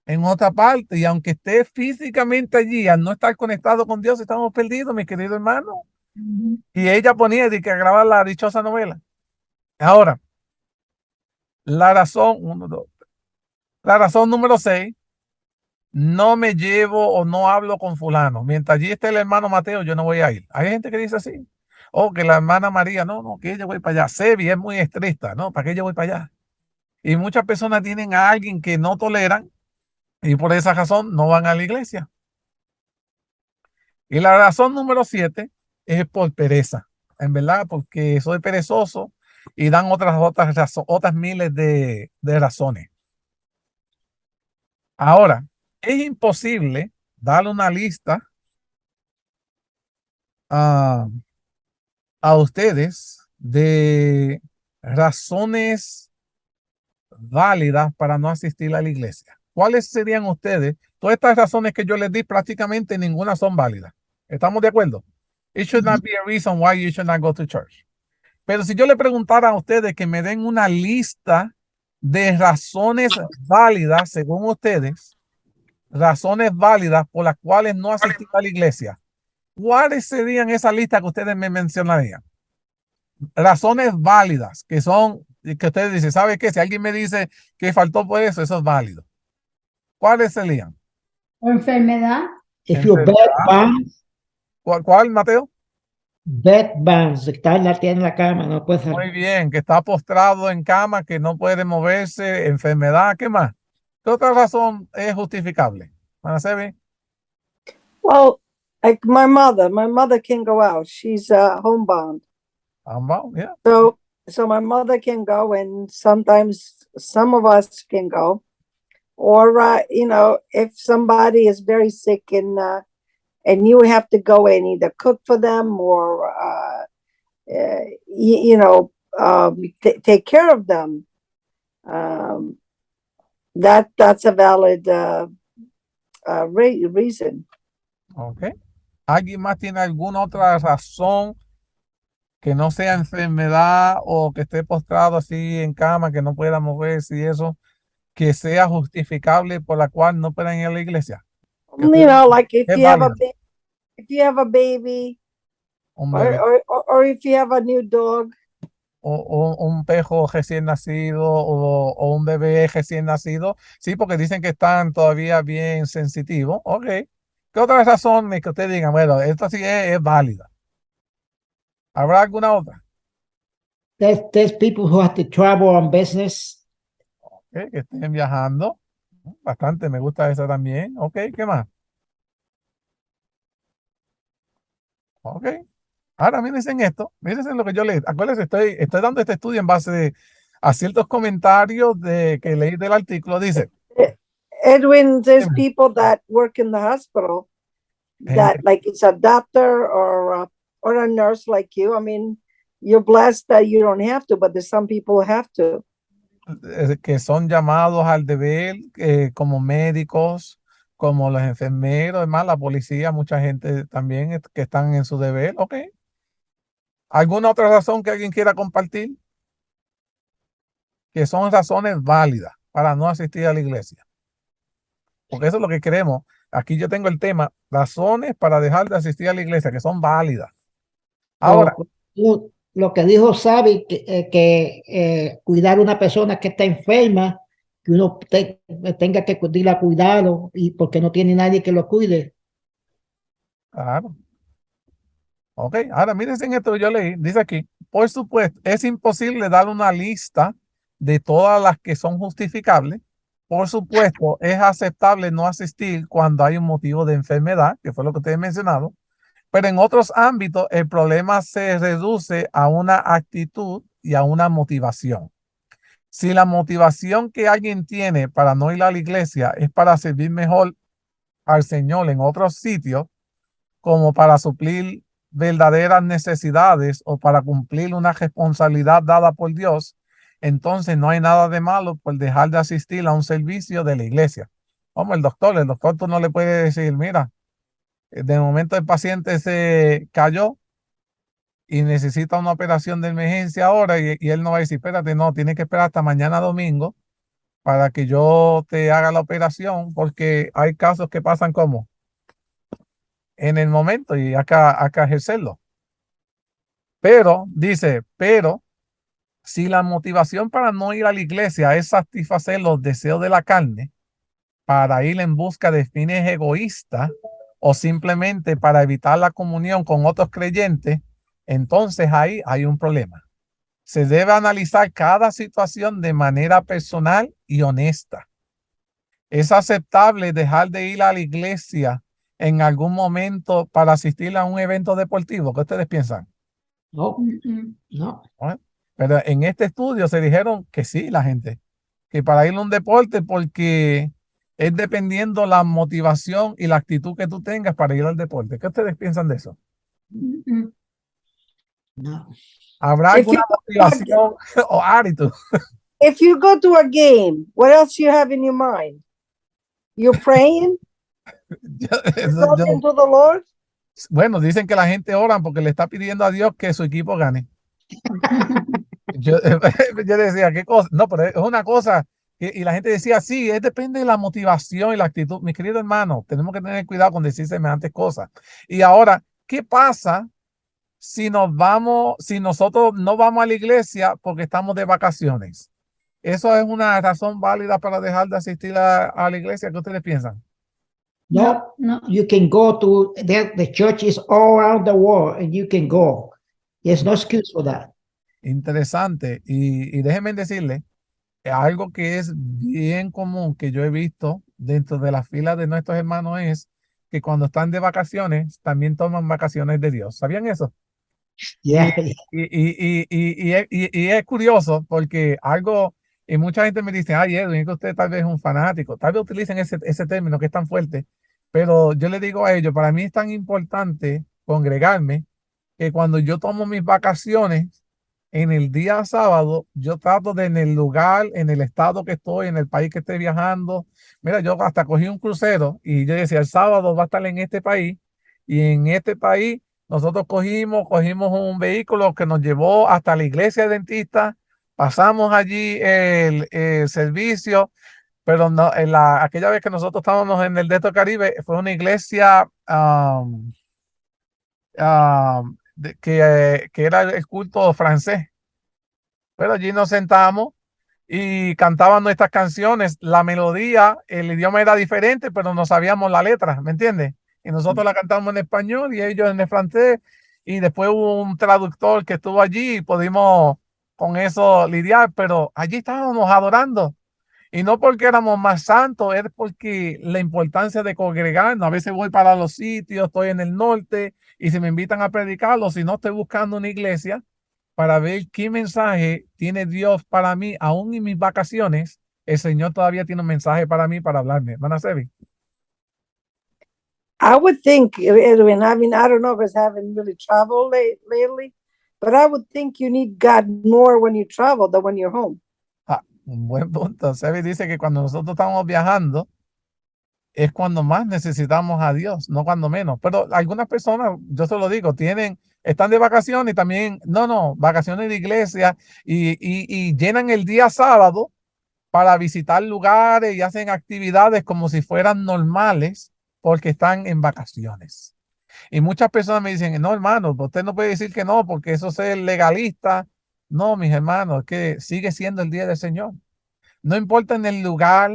Speaker 2: En otra parte. Y aunque esté físicamente allí, al no estar conectado con Dios, estamos perdidos, mi querido hermano. Y ella ponía de que grabar la dichosa novela. Ahora, la razón, la razón número 6, no me llevo o no hablo con fulano. Mientras allí esté el hermano Mateo, yo no voy a ir. Hay gente que dice así. O que la hermana María, no, que ella voy para allá. Sebi es muy estricta, no, ¿para qué yo voy para allá? Y muchas personas tienen a alguien que no toleran y por esa razón no van a la iglesia. Y la razón número 7 es por pereza, en verdad, porque soy perezoso y dan otras miles de razones. Ahora, es imposible darle una lista a ustedes de razones válidas para no asistir a la iglesia. ¿Cuáles serían ustedes? Todas estas razones que yo les di, prácticamente ninguna son válidas. ¿Estamos de acuerdo? It should not be a reason why you should not go to church. Pero si yo le preguntara a ustedes que me den una lista de razones válidas, según ustedes, razones válidas por las cuales no asistir a la iglesia, ¿cuáles serían esas listas que ustedes me mencionarían? Razones válidas, que son, que ustedes dicen, ¿sabe qué? Si alguien me dice que faltó por eso, eso es válido. ¿Cuáles serían?
Speaker 5: O enfermedad.
Speaker 3: If your bed bounce,
Speaker 2: ¿Cuál, Mateo?
Speaker 3: bed bounce, está en la cama, no puede salir.
Speaker 2: Muy bien, que está postrado en cama, que no puede moverse, enfermedad, ¿qué más? ¿Qué otra razón es justificable? Manasebi?
Speaker 4: Well, like my mother can go out. She's homebound.
Speaker 2: Yeah.
Speaker 4: So my mother can go, and sometimes some of us can go. Or if somebody is very sick and you have to go and either cook for them or take care of them, that's a valid reason.
Speaker 2: Ok. ¿Alguien más tiene alguna otra razón que no sea enfermedad o que esté postrado así en cama, que no pueda moverse y eso, que sea justificable por la cual no puedan ir a la iglesia?
Speaker 4: Like if
Speaker 2: Es
Speaker 4: you have
Speaker 2: válido.
Speaker 4: if you have a baby,
Speaker 2: Un bebé.
Speaker 4: or if you have a new dog,
Speaker 2: O un pejo recién nacido o un bebé recién nacido. Sí, porque dicen que están todavía bien sensitivos. Ok. ¿Qué otra razón es que ustedes digan, bueno, esta sí es válida? ¿Habrá alguna otra?
Speaker 3: There's people who have to travel on business.
Speaker 2: Ok, que estén viajando. Bastante, me gusta esa también. Ok, ¿qué más? Ok. Ahora mírense en esto, mírense en lo que yo leí. Acuérdense, estoy dando este estudio en base a ciertos comentarios que leí del artículo. Dice,
Speaker 4: Edwin, there's
Speaker 2: Dime.
Speaker 4: people that work in the hospital that like it's a doctor or a nurse like you. I mean, you're blessed that you don't have to, but there's some people who have to.
Speaker 2: Que son llamados al deber como médicos, como los enfermeros, además la policía, mucha gente también que están en su deber. Ok. ¿Alguna otra razón que alguien quiera compartir? Que son razones válidas para no asistir a la iglesia. Porque eso es lo que queremos. Aquí yo tengo el tema, razones para dejar de asistir a la iglesia, que son válidas. Ahora,
Speaker 3: lo que dijo Sabi, que cuidar a una persona que está enferma, que uno tenga que dirle a cuidado y porque no tiene nadie que lo cuide.
Speaker 2: claro. Ok, ahora mírense en esto que yo leí, dice aquí, por supuesto, es imposible dar una lista de todas las que son justificables. Por supuesto, es aceptable no asistir cuando hay un motivo de enfermedad, que fue lo que ustedes mencionaron, pero en otros ámbitos el problema se reduce a una actitud y a una motivación. Si la motivación que alguien tiene para no ir a la iglesia es para servir mejor al Señor en otros sitios, como para suplir verdaderas necesidades o para cumplir una responsabilidad dada por Dios, entonces no hay nada de malo por dejar de asistir a un servicio de la iglesia. Como el doctor tú no le puedes decir, mira, de momento el paciente se cayó y necesita una operación de emergencia ahora y él no va a decir, espérate, no, tiene que esperar hasta mañana domingo para que yo te haga la operación, porque hay casos que pasan como en el momento y acá ejercerlo. Pero, dice, pero si la motivación para no ir a la iglesia es satisfacer los deseos de la carne, para ir en busca de fines egoístas o simplemente para evitar la comunión con otros creyentes, entonces ahí hay un problema. Se debe analizar cada situación de manera personal y honesta. ¿Es aceptable dejar de ir a la iglesia en algún momento para asistir a un evento deportivo? ¿Qué ustedes piensan?
Speaker 3: No,
Speaker 5: Mm-mm.
Speaker 3: no.
Speaker 2: Bueno, pero en este estudio se dijeron que sí, la gente, que para ir a un deporte, porque es dependiendo la motivación y la actitud que tú tengas para ir al deporte. ¿Qué ustedes piensan de eso?
Speaker 5: Mm-mm.
Speaker 3: No.
Speaker 2: ¿Habrá
Speaker 4: If you
Speaker 2: alguna
Speaker 4: go to
Speaker 2: motivación o actitud?
Speaker 4: if you go to a game, what else you have in your mind? You're praying, talking to the Lord.
Speaker 2: Bueno, dicen que la gente ora porque le está pidiendo a Dios que su equipo gane. Yo, yo decía, ¿qué cosa? No, pero es una cosa. Y la gente decía, sí, depende de la motivación y la actitud. Mi querido hermano, tenemos que tener cuidado con decir semejantes cosas. Y ahora, ¿qué pasa si nosotros no vamos a la iglesia porque estamos de vacaciones? ¿Eso es una razón válida para dejar de asistir a la iglesia? ¿Qué ustedes piensan?
Speaker 3: No,
Speaker 5: No.
Speaker 3: you can go to the church is all around the world and you can go. There's no excuse for that.
Speaker 2: Interesante. Y déjenme decirle, algo que es bien común que yo he visto dentro de las filas de nuestros hermanos es que cuando están de vacaciones, también toman vacaciones de Dios. ¿Sabían eso?
Speaker 3: Yeah.
Speaker 2: Y es curioso porque y mucha gente me dice, ay, Edwin, que usted tal vez es un fanático, tal vez utilicen ese término que es tan fuerte, pero yo le digo a ellos, para mí es tan importante congregarme que cuando yo tomo mis vacaciones en el día sábado, yo trato de en el lugar, en el estado que estoy, en el país que esté viajando. Mira, yo hasta cogí un crucero y yo decía, el sábado va a estar en este país y en este país nosotros cogimos un vehículo que nos llevó hasta la iglesia dentista, pasamos allí el servicio, pero no, aquella vez que nosotros estábamos en el Delta Caribe, fue una iglesia que era el culto francés. Pero allí nos sentamos y cantaban nuestras canciones. La melodía, el idioma era diferente, pero no sabíamos la letra, ¿me entiendes? Y nosotros la cantamos en español y ellos en el francés. Y después hubo un traductor que estuvo allí y pudimos con eso lidiar, pero allí estábamos adorando. Y no porque éramos más santos, es porque la importancia de congregarnos. A veces voy para los sitios, estoy en el norte y se me invitan a predicarlo. Si no, estoy buscando una iglesia para ver qué mensaje tiene Dios para mí, aún en mis vacaciones. El Señor todavía tiene un mensaje para mí, para hablarme. Hermana Sebi.
Speaker 4: I would think, Edwin, I mean, I don't know because I haven't really traveled lately, but I would think you need God more when you travel than when you're home.
Speaker 2: Un buen punto. Sebi dice que cuando nosotros estamos viajando es cuando más necesitamos a Dios, no cuando menos. Pero algunas personas, yo se lo digo, están de vacaciones y también, no, vacaciones de iglesia y llenan el día sábado para visitar lugares y hacen actividades como si fueran normales porque están en vacaciones. Y muchas personas me dicen, no, hermano, usted no puede decir que no porque eso es legalista. No, mis hermanos, es que sigue siendo el día del Señor. No importa en el lugar,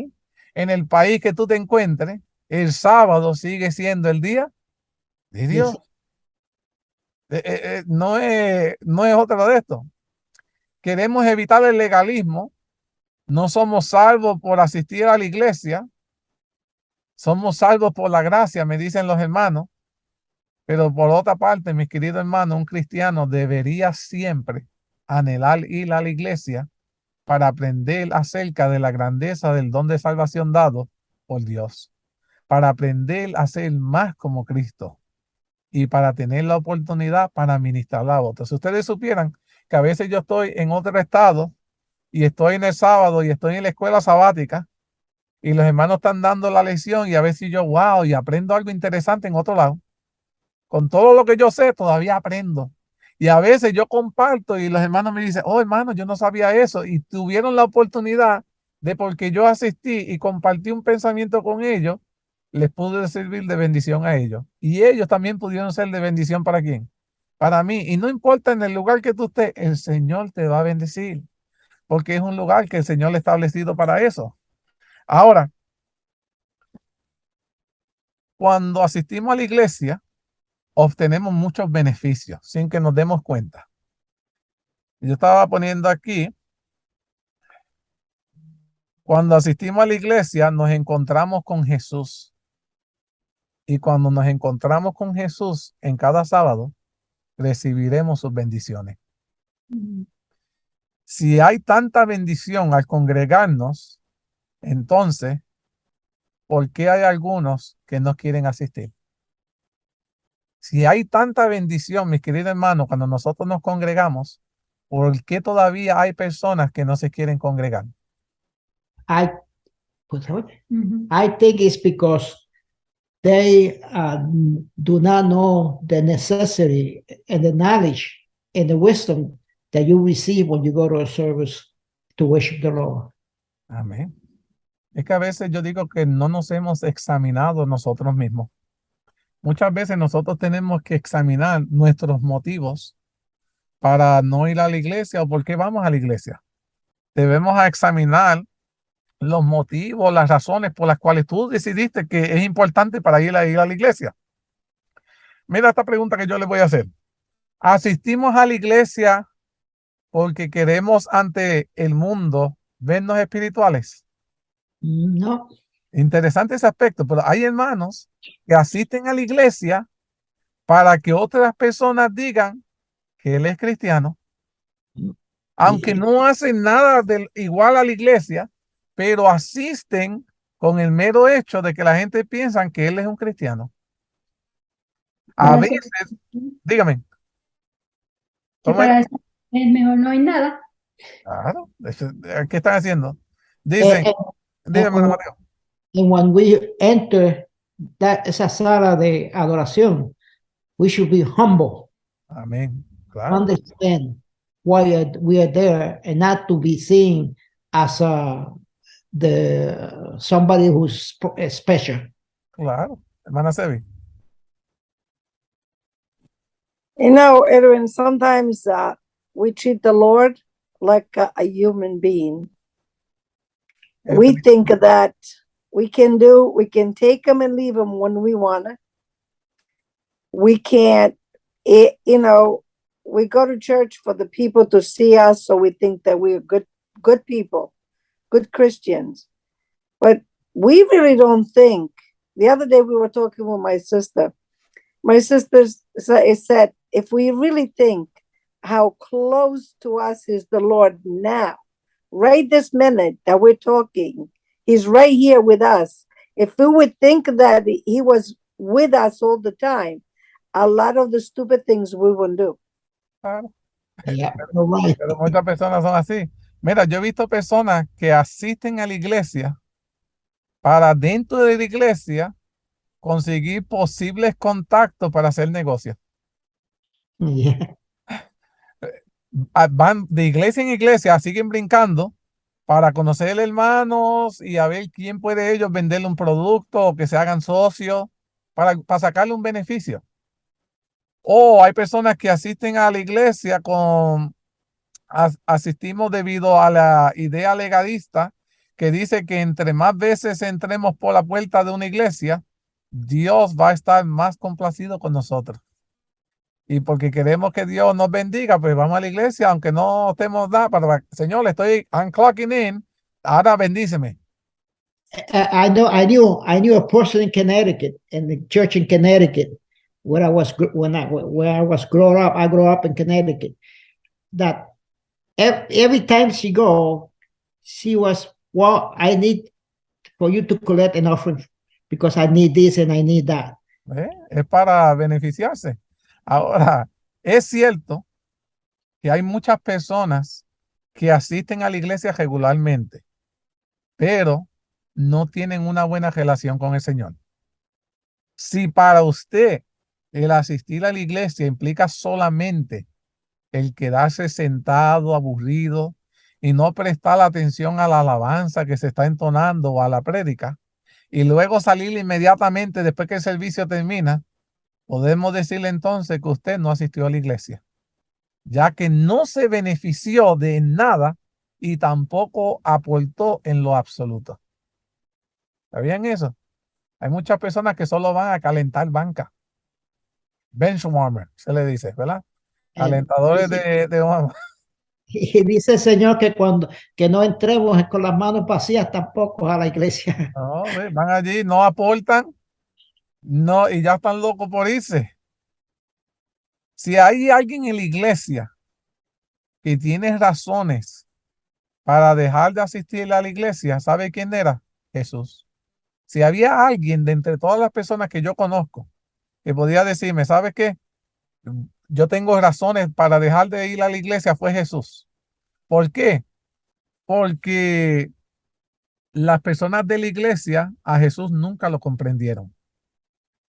Speaker 2: en el país que tú te encuentres, el sábado sigue siendo el día de Dios. No es otra de esto. Queremos evitar el legalismo. No somos salvos por asistir a la iglesia. Somos salvos por la gracia, me dicen los hermanos. Pero por otra parte, mis queridos hermanos, un cristiano debería siempre anhelar ir a la iglesia para aprender acerca de la grandeza del don de salvación dado por Dios, para aprender a ser más como Cristo y para tener la oportunidad para ministrar a otros. Si ustedes supieran que a veces yo estoy en otro estado y estoy en el sábado y estoy en la escuela sabática y los hermanos están dando la lección y a veces yo, wow, y aprendo algo interesante en otro lado. Con todo lo que yo sé, todavía aprendo. Y a veces yo comparto y los hermanos me dicen, oh hermano, yo no sabía eso. Y tuvieron la oportunidad de, porque yo asistí y compartí un pensamiento con ellos, les pude servir de bendición a ellos. Y ellos también pudieron ser de bendición para quién, para mí. Y no importa en el lugar que tú estés, el Señor te va a bendecir, porque es un lugar que el Señor le ha establecido para eso. Ahora, cuando asistimos a la iglesia, obtenemos muchos beneficios sin que nos demos cuenta. Yo estaba poniendo aquí, cuando asistimos a la iglesia, nos encontramos con Jesús. Y cuando nos encontramos con Jesús en cada sábado, recibiremos sus bendiciones. Si hay tanta bendición al congregarnos, entonces, ¿por qué hay algunos que no quieren asistir? Si hay tanta bendición, mis queridos hermanos, cuando nosotros nos congregamos, ¿por qué todavía hay personas que no se quieren congregar?
Speaker 3: I, I think it's because they do not know the necessity and the knowledge and the wisdom that you receive when you go to a service to worship the Lord.
Speaker 2: Amén. Es que a veces yo digo que no nos hemos examinado nosotros mismos. Muchas veces nosotros tenemos que examinar nuestros motivos para no ir a la iglesia o por qué vamos a la iglesia. Debemos examinar los motivos, las razones por las cuales tú decidiste que es importante para ir a la iglesia. Mira esta pregunta que yo le voy a hacer. ¿Asistimos a la iglesia porque queremos ante el mundo vernos espirituales?
Speaker 3: No.
Speaker 2: Interesante ese aspecto, pero hay hermanos que asisten a la iglesia para que otras personas digan que él es cristiano, aunque no hacen nada igual a la iglesia, pero asisten con el mero hecho de que la gente piensa que él es un cristiano. A veces, dígame.
Speaker 5: Que para eso es mejor no hay nada.
Speaker 2: Claro, ¿qué están haciendo? Dicen, dígame, Mateo.
Speaker 3: And when we enter esa sala de adoración, we should be humble.
Speaker 2: Amén. Claro.
Speaker 3: Understand why we are there and not to be seen as somebody who's special.
Speaker 2: Claro, hermana Sebi.
Speaker 4: You know, Edwin, sometimes we treat the Lord like a human being. We think that we can take him and leave him when we want to. We can't, we go to church for the people to see us, so we think that we're good people, good Christians. But we really don't think. The other day we were talking with my sister. My sister said, if we really think how close to us is the Lord now, right this minute that we're talking, he's right here with us. If we would think that he was with us all the time, a lot of the stupid things we wouldn't do.
Speaker 2: Claro.
Speaker 3: Yeah, right.
Speaker 2: Pero muchas personas son así. Mira, yo he visto personas que asisten a la iglesia para dentro de la iglesia conseguir posibles contactos para hacer negocios.
Speaker 3: Yeah.
Speaker 2: Van de iglesia en iglesia, siguen brincando para conocer hermanos y a ver quién puede ellos venderle un producto o que se hagan socios para sacarle un beneficio. O hay personas que asisten a la iglesia asistimos debido a la idea legalista que dice que entre más veces entremos por la puerta de una iglesia, Dios va a estar más complacido con nosotros. Y porque queremos que Dios nos bendiga, pues vamos a la iglesia, aunque no estemos nada, para Señor, I'm clocking in, ahora bendíceme.
Speaker 3: I knew a person in Connecticut, in the church in Connecticut, where I was growing up. I grew up in Connecticut. That every time she was, well, I need for you to collect an offering because I need this and I need that.
Speaker 2: Es para beneficiarse. Ahora, es cierto que hay muchas personas que asisten a la iglesia regularmente, pero no tienen una buena relación con el Señor. Si para usted el asistir a la iglesia implica solamente el quedarse sentado, aburrido, y no prestar atención a la alabanza que se está entonando o a la prédica, y luego salir inmediatamente después que el servicio termina, podemos decirle entonces que usted no asistió a la iglesia, ya que no se benefició de nada y tampoco aportó en lo absoluto. ¿Está bien eso? Hay muchas personas que solo van a calentar banca. Bench warmer, se le dice, ¿verdad? Calentadores de
Speaker 3: y dice el Señor que cuando que no entremos con las manos vacías tampoco a la iglesia.
Speaker 2: no, van allí, no aportan, no, y ya están locos por irse. Si hay alguien en la iglesia que tiene razones para dejar de asistir a la iglesia, ¿sabe quién era? Jesús. Si había alguien de entre todas las personas que yo conozco que podía decirme, ¿sabe qué? Yo tengo razones para dejar de ir a la iglesia, fue Jesús. ¿Por qué? Porque las personas de la iglesia a Jesús nunca lo comprendieron.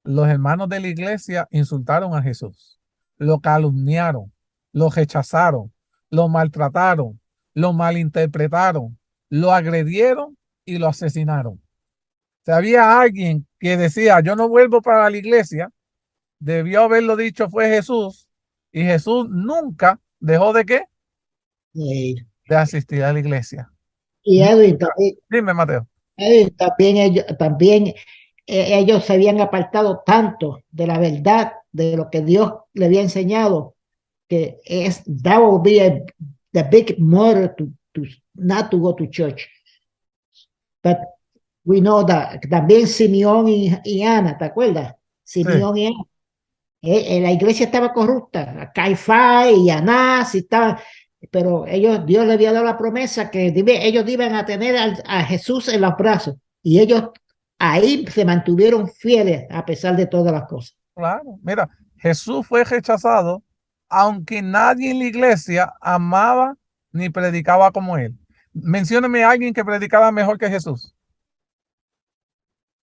Speaker 2: Los hermanos de la iglesia insultaron a Jesús, lo calumniaron, lo rechazaron, lo maltrataron, lo malinterpretaron, lo agredieron y lo asesinaron. Si había alguien que decía, yo no vuelvo para la iglesia, debió haberlo dicho fue Jesús, y Jesús nunca dejó de qué?
Speaker 3: Y,
Speaker 2: De asistir a la iglesia.
Speaker 3: y Edwin, también,
Speaker 2: Dime, Mateo.
Speaker 3: también ellos se habían apartado tanto de la verdad, de lo que Dios le había enseñado, que es that will be the big murder to not to go to church. But we know that también Simeón y Ana, ¿te acuerdas? Simeón y Ana. La iglesia estaba corrupta, Caifás y Anás, pero Dios le había dado la promesa que ellos iban a tener a Jesús en los brazos, y ellos ahí se mantuvieron fieles a pesar de todas las cosas.
Speaker 2: Claro, mira, Jesús fue rechazado, aunque nadie en la iglesia amaba ni predicaba como él. Mencióname a alguien que predicaba mejor que Jesús.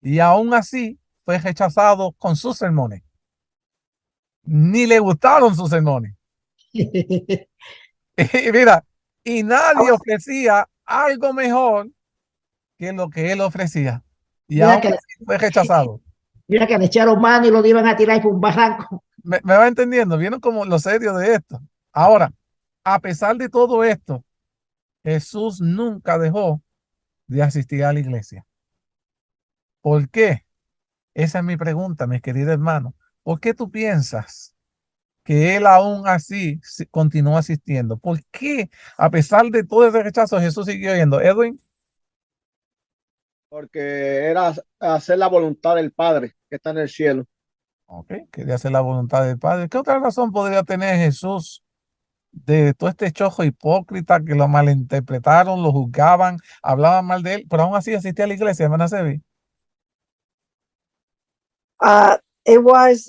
Speaker 2: Y aún así fue rechazado con sus sermones. Ni le gustaron sus sermones. Y mira, y nadie ofrecía algo mejor que lo que él ofrecía. Y
Speaker 3: Mira
Speaker 2: aún
Speaker 3: que,
Speaker 2: así fue rechazado.
Speaker 3: mira que le echaron mano y lo iban a tirar por un barranco.
Speaker 2: Me va entendiendo, ¿vieron como lo serio de esto? Ahora, a pesar de todo esto, Jesús nunca dejó de asistir a la iglesia. ¿Por qué? Esa es mi pregunta, mis queridos hermanos. ¿Por qué tú piensas que él aún así continúa asistiendo? ¿Por qué, a pesar de todo ese rechazo, Jesús siguió yendo? Edwin.
Speaker 6: Porque era hacer la voluntad del Padre que está en el cielo.
Speaker 2: Ok, quería hacer la voluntad del Padre. ¿Qué otra razón podría tener Jesús de todo este chojo hipócrita que lo malinterpretaron, lo juzgaban, hablaban mal de él, pero aún así asistía a la iglesia, hermana Sebi?
Speaker 4: It was,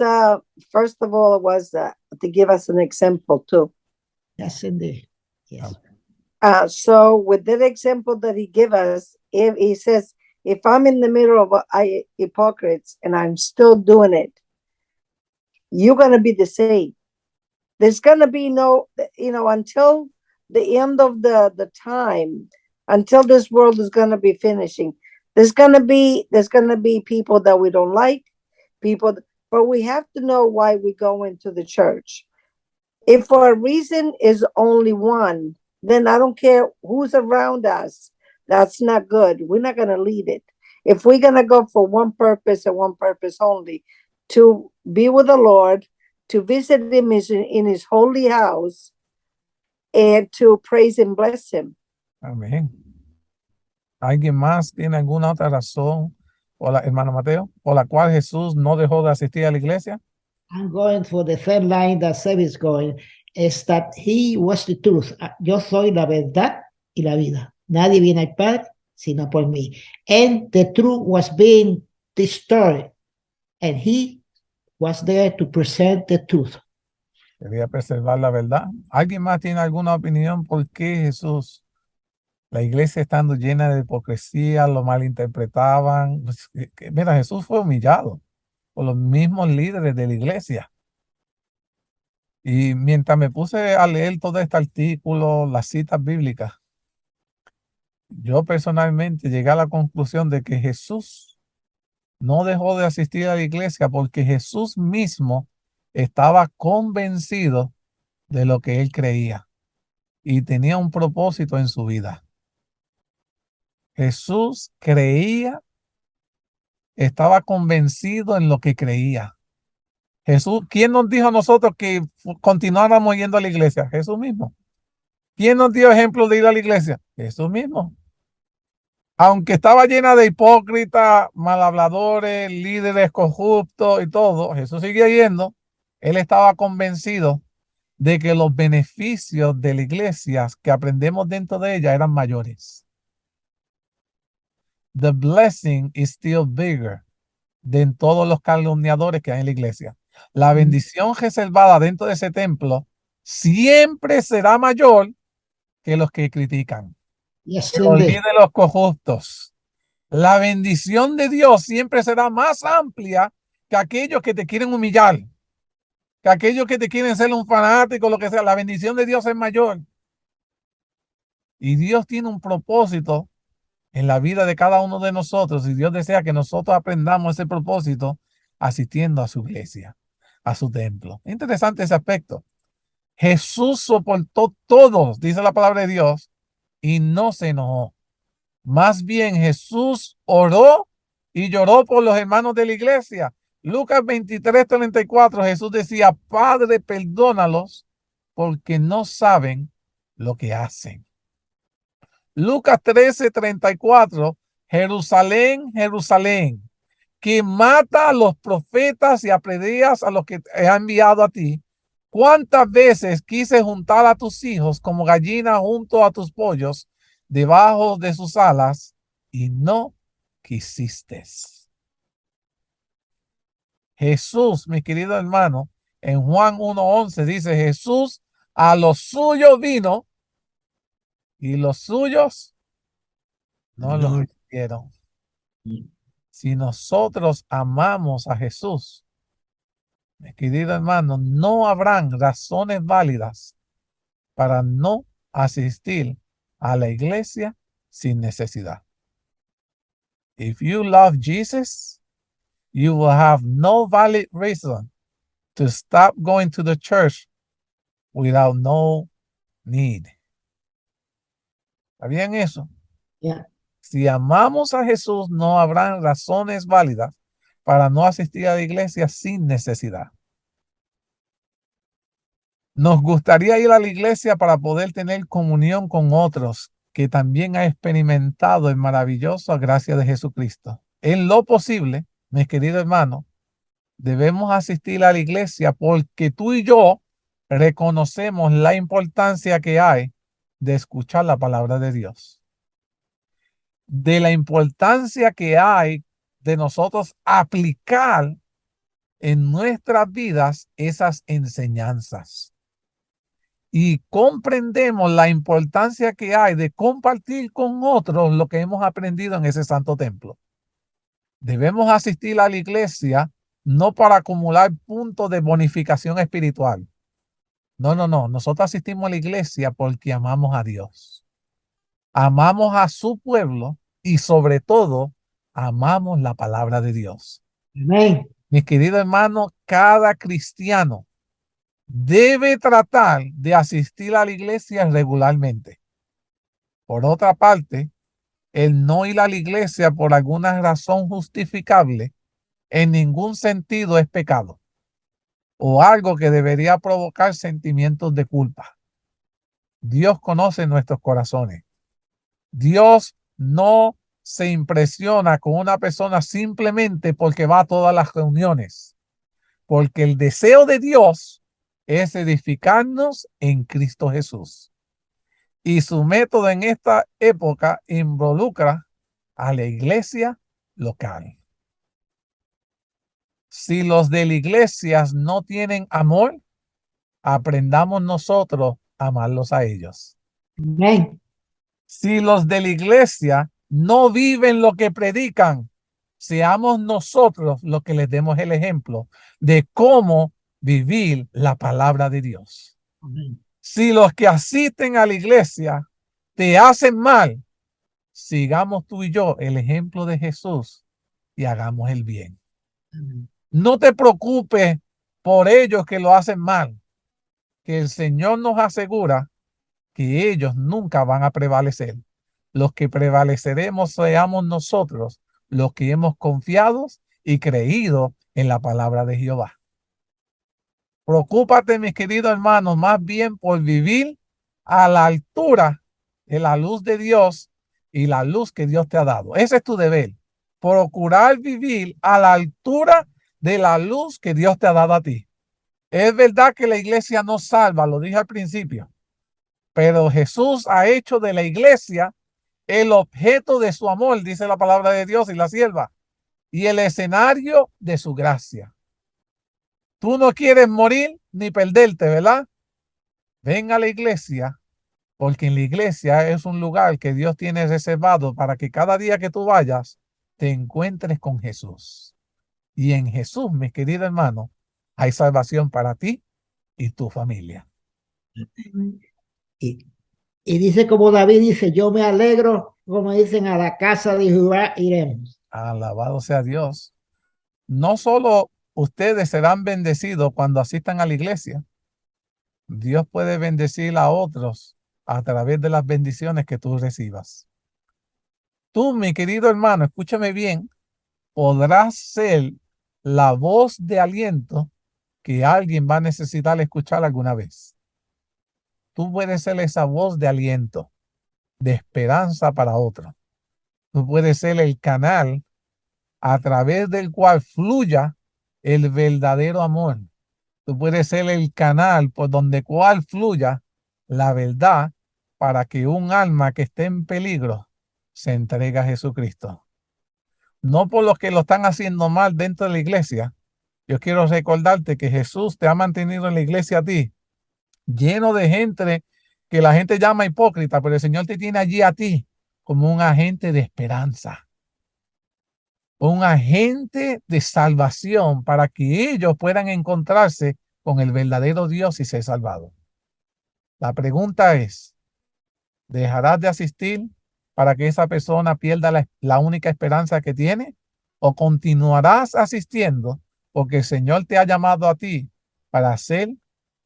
Speaker 4: first of all, it was to give us an example too.
Speaker 3: Yes, indeed. Yes.
Speaker 4: So with that example that he gave us, if he says, if I'm in the middle of hypocrites and I'm still doing it, you're going to be the same. There's going to be no, until the end of the time, until this world is going to be finishing, there's going to be people that we don't like, but we have to know why we go into the church. If our reason is only one, then I don't care who's around us. That's not good. We're not going to lead it. If we're going to go for one purpose and one purpose only, to be with the Lord, to visit him in his holy house, and to praise and bless him.
Speaker 2: Amén. ¿Alguien más tiene alguna otra razón, hermano Mateo, por la cual Jesús no dejó de asistir a la iglesia?
Speaker 3: I'm going for the third line that Seb is going, is that he was the truth. Yo soy la verdad y la vida. Nadie viene al Padre sino por mí. And the truth was being destroyed, and he was there to present the truth.
Speaker 2: Quería preservar la verdad. ¿Alguien más tiene alguna opinión por qué Jesús La iglesia estando llena de hipocresía, lo malinterpretaban. Pues, mira, Jesús fue humillado por los mismos líderes de la iglesia. Y mientras me puse a leer todo este artículo, las citas bíblicas, yo personalmente llegué a la conclusión de que Jesús no dejó de asistir a la iglesia porque Jesús mismo estaba convencido de lo que él creía y tenía un propósito en su vida. Jesús creía, estaba convencido en lo que creía. Jesús, ¿quién nos dijo a nosotros que continuáramos yendo a la iglesia? Jesús mismo. ¿Quién nos dio ejemplo de ir a la iglesia? Jesús mismo. Aunque estaba llena de hipócritas, malhabladores, líderes corruptos y todo, Jesús seguía yendo. Él estaba convencido de que los beneficios de la iglesia que aprendemos dentro de ella eran mayores. The blessing is still bigger than todos los calumniadores que hay en la iglesia. La bendición reservada dentro de ese templo siempre será mayor que los que critican.
Speaker 3: Yes,
Speaker 2: Que
Speaker 3: indeed.
Speaker 2: olvide los corruptos. La bendición de Dios siempre será más amplia que aquellos que te quieren humillar, que aquellos que te quieren ser un fanático, lo que sea. La bendición de Dios es mayor. Y Dios tiene un propósito en la vida de cada uno de nosotros, y Dios desea que nosotros aprendamos ese propósito asistiendo a su iglesia, a su templo. Interesante ese aspecto. Jesús soportó todo, dice la palabra de Dios, y no se enojó. Más bien Jesús oró y lloró por los hermanos de la iglesia. Lucas 23:34, Jesús decía: Padre, perdónalos porque no saben lo que hacen. Lucas 13:34, Jerusalén, Jerusalén, que mata a los profetas y apedreas a los que he enviado a ti. ¿Cuántas veces quise juntar a tus hijos como gallina junto a tus pollos debajo de sus alas y no quisiste? Jesús, mi querido hermano, en Juan 1:11 dice: Jesús a los suyos vino y los suyos no lo recibieron. Si nosotros amamos a Jesús, mi querido hermano, no habrán razones válidas para no asistir a la iglesia sin necesidad. If you love Jesus, you will have no valid reason to stop going to the church without no need. ¿Está bien eso?
Speaker 3: Yeah.
Speaker 2: Si amamos a Jesús, no habrán razones válidas para no asistir a la iglesia sin necesidad. Nos gustaría ir a la iglesia para poder tener comunión con otros que también han experimentado el maravilloso gracia de Jesucristo. En lo posible, mis queridos hermanos, debemos asistir a la iglesia porque tú y yo reconocemos la importancia que hay de escuchar la palabra de Dios, de la importancia que hay de nosotros aplicar en nuestras vidas esas enseñanzas. Y comprendemos la importancia que hay de compartir con otros lo que hemos aprendido en ese santo templo. Debemos asistir a la iglesia no para acumular puntos de bonificación espiritual. No. Nosotros asistimos a la iglesia porque amamos a Dios. Amamos a su pueblo y sobre todo amamos la palabra de Dios.
Speaker 3: Amén.
Speaker 2: Mis queridos hermanos, cada cristiano debe tratar de asistir a la iglesia regularmente. Por otra parte, el no ir a la iglesia por alguna razón justificable en ningún sentido es pecado o algo que debería provocar sentimientos de culpa. Dios conoce nuestros corazones. Dios no se impresiona con una persona simplemente porque va a todas las reuniones, porque el deseo de Dios es edificarnos en Cristo Jesús. Y su método en esta época involucra a la iglesia local. Si los de la iglesia no tienen amor, aprendamos nosotros a amarlos a ellos.
Speaker 3: Amén.
Speaker 2: Si los de la iglesia no viven lo que predican, seamos nosotros los que les demos el ejemplo de cómo vivir la palabra de Dios.
Speaker 3: Amén.
Speaker 2: Si los que asisten a la iglesia te hacen mal, sigamos tú y yo el ejemplo de Jesús y hagamos el bien.
Speaker 3: Amén.
Speaker 2: No te preocupes por ellos que lo hacen mal, que el Señor nos asegura que ellos nunca van a prevalecer. Los que prevaleceremos seamos nosotros, los que hemos confiado y creído en la palabra de Jehová. Preocúpate, mis queridos hermanos, más bien por vivir a la altura de la luz de Dios y la luz que Dios te ha dado. Ese es tu deber. Procurar vivir a la altura de la luz que Dios te ha dado a ti. Es verdad que la iglesia no salva, lo dije al principio, pero Jesús ha hecho de la iglesia el objeto de su amor, dice la palabra de Dios, y la sierva, y el escenario de su gracia. Tú no quieres morir ni perderte, ¿verdad? Ven a la iglesia, porque en la iglesia es un lugar que Dios tiene reservado para que cada día que tú vayas te encuentres con Jesús. Y en Jesús, mis queridos hermanos, hay salvación para ti y tu familia.
Speaker 3: Y, y dice como David dice, yo me alegro, como dicen, a la casa de Jehová iremos.
Speaker 2: Alabado sea Dios. No solo ustedes serán bendecidos cuando asistan a la iglesia, Dios puede bendecir a otros a través de las bendiciones que tú recibas. Tú, mi querido hermano, escúchame bien, podrás ser la voz de aliento que alguien va a necesitar escuchar alguna vez. Tú puedes ser esa voz de aliento, de esperanza para otro. Tú puedes ser el canal a través del cual fluya el verdadero amor. Tú puedes ser el canal por donde cual fluya la verdad para que un alma que esté en peligro se entregue a Jesucristo. No por los que lo están haciendo mal dentro de la iglesia. Yo quiero recordarte que Jesús te ha mantenido en la iglesia a ti, lleno de gente que la gente llama hipócrita, pero el Señor te tiene allí a ti como un agente de esperanza, un agente de salvación para que ellos puedan encontrarse con el verdadero Dios y ser salvados. La pregunta es, ¿dejarás de asistir para que esa persona pierda la única esperanza que tiene? ¿O continuarás asistiendo porque el Señor te ha llamado a ti para ser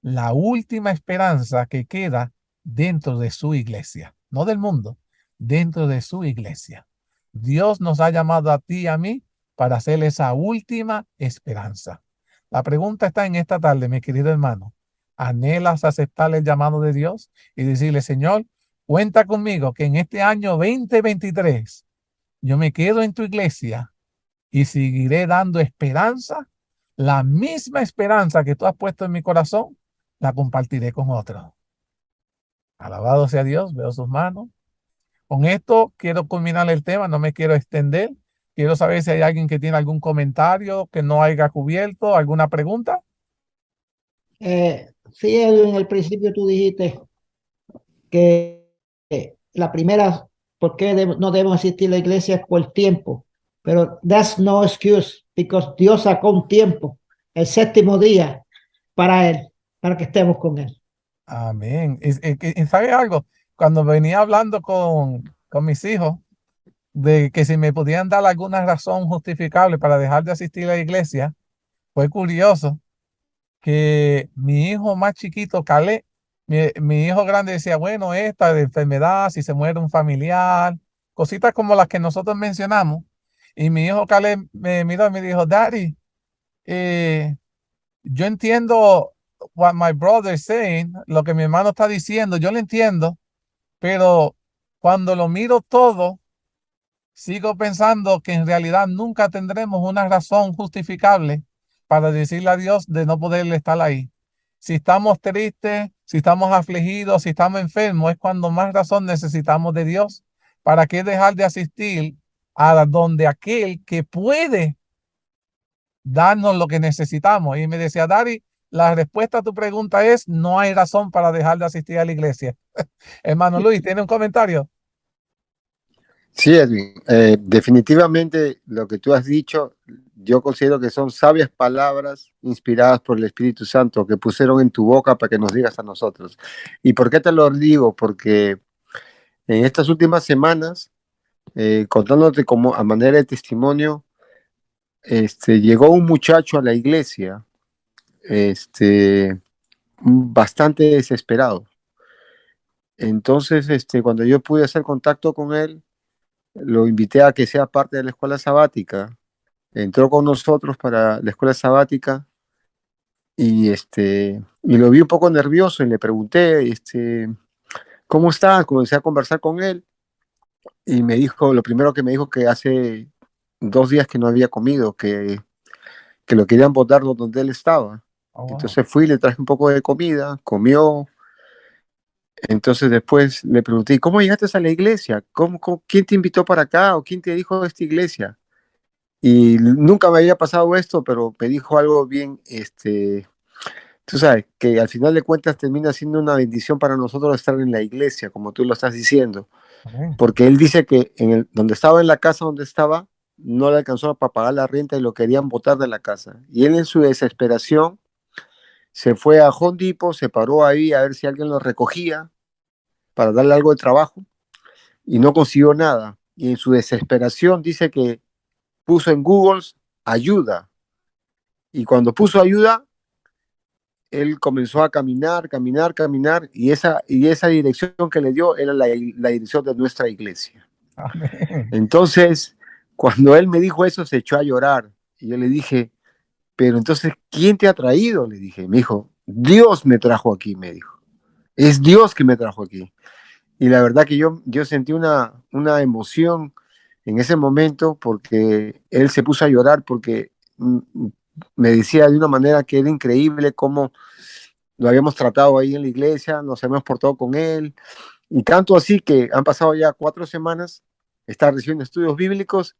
Speaker 2: la última esperanza que queda dentro de su iglesia? No del mundo, dentro de su iglesia. Dios nos ha llamado a ti y a mí para ser esa última esperanza. La pregunta está en esta tarde, mi querido hermano. ¿Anhelas aceptar el llamado de Dios y decirle, Señor, cuenta conmigo que en este año 2023 yo me quedo en tu iglesia y seguiré dando esperanza? La misma esperanza que tú has puesto en mi corazón, la compartiré con otros. Alabado sea Dios, veo sus manos. Con esto quiero culminar el tema, no me quiero extender. Quiero saber si hay alguien que tiene algún comentario que no haya cubierto, alguna pregunta.
Speaker 3: Sí, en el principio tú dijiste que la primera, ¿por qué no debemos asistir a la iglesia? Es por tiempo. Pero that's no excuse, because Dios sacó un tiempo, el séptimo día, para Él, para que estemos con Él.
Speaker 2: Amén. Y ¿sabe algo? Cuando venía hablando con mis hijos de que si me podían dar alguna razón justificable para dejar de asistir a la iglesia, fue curioso que mi hijo más chiquito, Caleb, mi hijo grande decía, bueno, esta de enfermedad, si se muere un familiar, cositas como las que nosotros mencionamos. Y mi hijo Caleb me miró y me dijo, Daddy, yo entiendo what my brother is saying, lo que mi hermano está diciendo, yo lo entiendo, pero cuando lo miro todo, sigo pensando que en realidad nunca tendremos una razón justificable para decirle a Dios de no poder estar ahí. Si estamos tristes, si estamos afligidos, si estamos enfermos, es cuando más razón necesitamos de Dios. ¿Para qué dejar de asistir a donde aquel que puede darnos lo que necesitamos? Y me decía, Dari, la respuesta a tu pregunta es, no hay razón para dejar de asistir a la iglesia. Hermano Luis, ¿tiene un comentario?
Speaker 7: Sí, Edwin, definitivamente lo que tú has dicho, yo considero que son sabias palabras inspiradas por el Espíritu Santo que pusieron en tu boca para que nos digas a nosotros. ¿Y por qué te lo digo? Porque en estas últimas semanas, contándote como a manera de testimonio, llegó un muchacho a la iglesia, bastante desesperado. Entonces, cuando yo pude hacer contacto con él, lo invité a que sea parte de la escuela sabática. Entró con nosotros para la escuela sabática y lo vi un poco nervioso y le pregunté, ¿cómo está? Comencé a conversar con él y me dijo, lo primero que me dijo que hace 2 días que no había comido, que lo querían botar donde él estaba.
Speaker 2: Oh, wow.
Speaker 7: Entonces fui, le traje un poco de comida, comió. Entonces después le pregunté, ¿y cómo llegaste a la iglesia? ¿Quién te invitó para acá o quién te dijo de esta iglesia? Y nunca me había pasado esto, pero me dijo algo bien, tú sabes, que al final de cuentas termina siendo una bendición para nosotros estar en la iglesia, como tú lo estás diciendo,
Speaker 2: Amén.
Speaker 7: porque él dice que donde estaba en la casa donde estaba, no le alcanzó para pagar la renta y lo querían botar de la casa. Y él en su desesperación se fue a Home Depot, se paró ahí a ver si alguien lo recogía para darle algo de trabajo y no consiguió nada. Y en su desesperación dice que puso en Google ayuda. Y cuando puso ayuda, él comenzó a caminar, caminar, caminar, y esa dirección que le dio era la dirección de nuestra iglesia.
Speaker 2: Amén.
Speaker 7: Entonces, cuando él me dijo eso, se echó a llorar. Y yo le dije, pero entonces, ¿quién te ha traído? Le dije, me dijo, Dios me trajo aquí, me dijo. Es Dios que me trajo aquí. Y la verdad que yo sentí una emoción en ese momento porque él se puso a llorar porque me decía de una manera que era increíble cómo lo habíamos tratado ahí en la iglesia, nos habíamos portado con él, y tanto así que han pasado ya 4 semanas, está recibiendo estudios bíblicos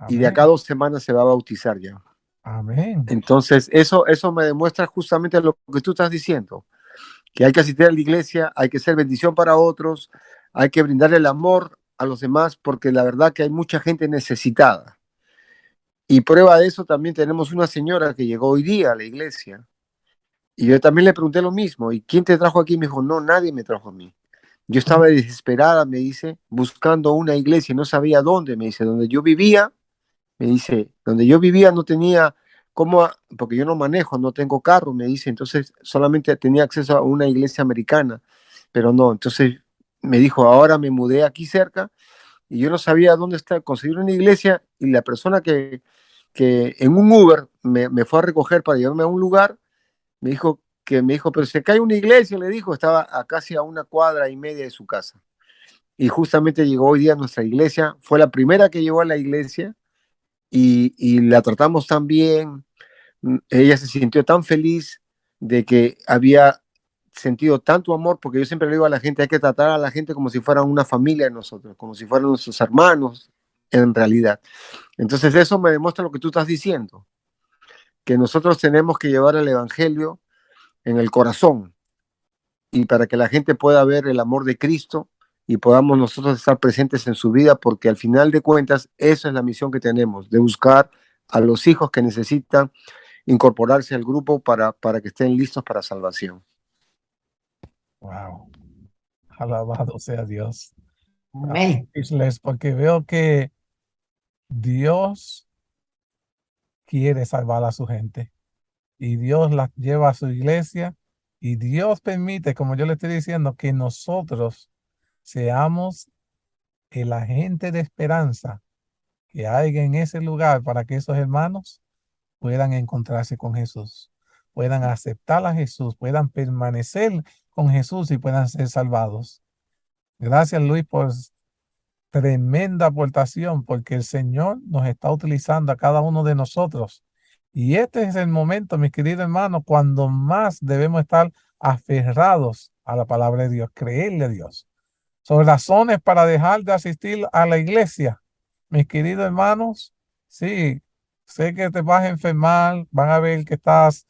Speaker 7: y de acá a
Speaker 2: Amén.
Speaker 7: 2 semanas se va a bautizar ya.
Speaker 2: Amén.
Speaker 7: Entonces, eso me demuestra justamente lo que tú estás diciendo, que hay que asistir a la iglesia, hay que ser bendición para otros, hay que brindarle el amor a los demás, porque la verdad que hay mucha gente necesitada. Y prueba de eso también tenemos una señora que llegó hoy día a la iglesia. Y yo también le pregunté lo mismo. ¿Y quién te trajo aquí? Me dijo, no, nadie me trajo a mí. Yo estaba desesperada, me dice, buscando una iglesia y no sabía dónde. Me dice, donde yo vivía, me dice, donde yo vivía no tenía cómo, porque yo no manejo, no tengo carro, me dice. Entonces solamente tenía acceso a una iglesia americana, pero no. Entonces me dijo, ahora me mudé aquí cerca y yo no sabía dónde está, conseguir una iglesia y la persona que en un Uber me fue a recoger para llevarme a un lugar, me dijo, pero se cae una iglesia, le dijo, estaba a casi a 1,5 cuadras de su casa. Y justamente llegó hoy día a nuestra iglesia, fue la primera que llegó a la iglesia y la tratamos tan bien, ella se sintió tan feliz de que había sentido tanto amor, porque yo siempre le digo a la gente, hay que tratar a la gente como si fueran una familia de nosotros, como si fueran nuestros hermanos en realidad. Entonces eso me demuestra lo que tú estás diciendo, que nosotros tenemos que llevar el evangelio en el corazón y para que la gente pueda ver el amor de Cristo y podamos nosotros estar presentes en su vida, porque al final de cuentas esa es la misión que tenemos, de buscar a los hijos que necesitan incorporarse al grupo para que estén listos para salvación.
Speaker 2: Wow. Alabado sea Dios.
Speaker 3: Amén.
Speaker 2: Porque veo que Dios quiere salvar a su gente y Dios la lleva a su iglesia y Dios permite, como yo le estoy diciendo, que nosotros seamos el agente de esperanza que hay en ese lugar para que esos hermanos puedan encontrarse con Jesús, puedan aceptar a Jesús, puedan permanecer con Jesús y puedan ser salvados. Gracias, Luis, por tremenda aportación, porque el Señor nos está utilizando a cada uno de nosotros. Y este es el momento, mis queridos hermanos, cuando más debemos estar aferrados a la palabra de Dios, creerle a Dios. Son razones para dejar de asistir a la iglesia. Mis queridos hermanos, sí, sé que te vas a enfermar, van a ver que estás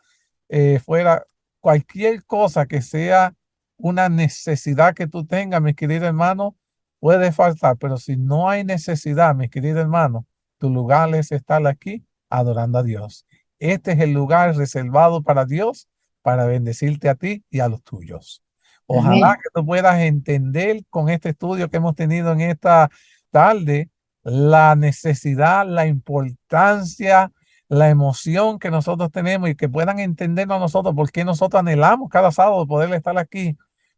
Speaker 2: fuera, cualquier cosa que sea una necesidad que tú tengas, mis queridos hermanos, puede faltar, pero si no hay necesidad, mis queridos hermanos, tu lugar es estar aquí adorando a Dios. Este es el lugar reservado para Dios, para bendecirte a ti y a los tuyos. Ojalá
Speaker 5: Amén.
Speaker 2: que tú puedas entender con este estudio que hemos tenido en esta tarde la necesidad, la importancia, la emoción que nosotros tenemos y que puedan entendernos a nosotros por qué nosotros anhelamos cada sábado poder estar aquí,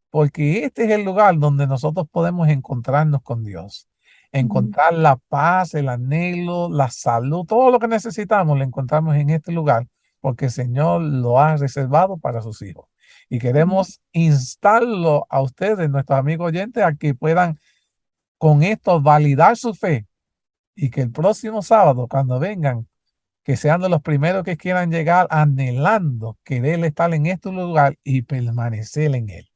Speaker 2: porque este es el lugar donde nosotros podemos encontrarnos con Dios, encontrar la paz, el anhelo, la salud, todo lo que necesitamos lo encontramos en este lugar, porque el Señor lo ha reservado para sus hijos. Y queremos instarlo a ustedes, nuestros amigos oyentes, a que puedan con esto validar su fe y que el próximo sábado, cuando vengan, que sean de los primeros que quieran llegar anhelando querer estar en este lugar y permanecer en él.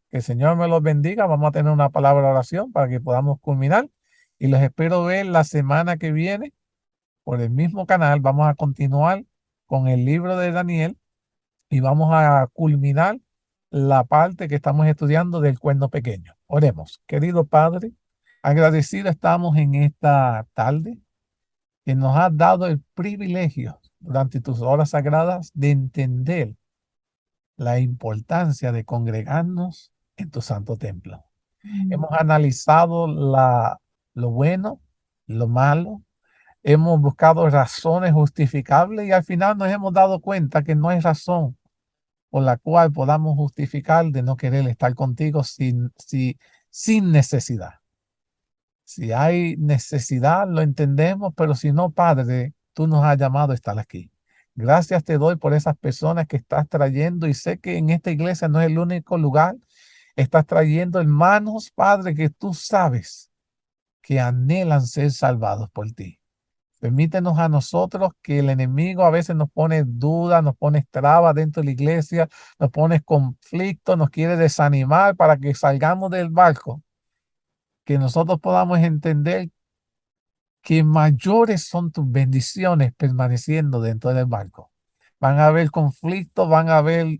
Speaker 2: Que el Señor me los bendiga. Vamos a tener una palabra de oración para que podamos culminar y los espero ver la semana que viene por el mismo canal. Vamos a continuar con el libro de Daniel y vamos a culminar la parte que estamos estudiando del cuerno pequeño. Oremos. Querido Padre, agradecido estamos en esta tarde que nos has dado el privilegio durante tus horas sagradas de entender la importancia de congregarnos en tu santo templo. Hemos analizado lo bueno, lo malo, hemos buscado razones justificables y al final nos hemos dado cuenta que no hay razón por la cual podamos justificar de no querer estar contigo sin necesidad. Si hay necesidad, lo entendemos, pero si no, Padre, tú nos has llamado a estar aquí. Gracias te doy por esas personas que estás trayendo y sé que en esta iglesia no es el único lugar. Estás trayendo hermanos, Padre, que tú sabes que anhelan ser salvados por ti. Permítenos a nosotros que el enemigo a veces nos pone dudas, nos pone trabas dentro de la iglesia, nos pone conflicto, nos quiere desanimar para que salgamos del barco. Que nosotros podamos entender que mayores son tus bendiciones permaneciendo dentro del barco. Van a haber conflictos, van a haber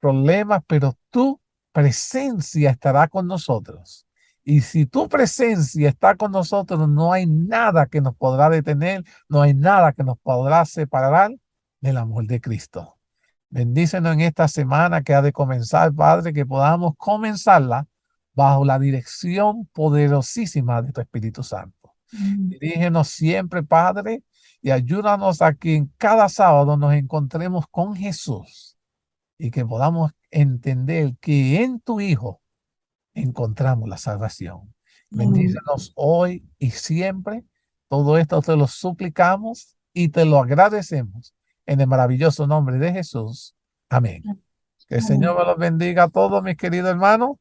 Speaker 2: problemas, pero tu presencia estará con nosotros. Y si tu presencia está con nosotros, no hay nada que nos podrá detener, no hay nada que nos podrá separar del amor de Cristo. Bendícenos en esta semana que ha de comenzar, Padre, que podamos comenzarla bajo la dirección poderosísima de tu Espíritu Santo. Dirígenos siempre, Padre, y ayúdanos a que en cada sábado nos encontremos con Jesús y que podamos entender que en tu Hijo encontramos la salvación. Bendícenos hoy y siempre. Todo esto te lo suplicamos y te lo agradecemos en el maravilloso nombre de Jesús. Amén. Que el Señor me los bendiga a todos, mis queridos hermanos.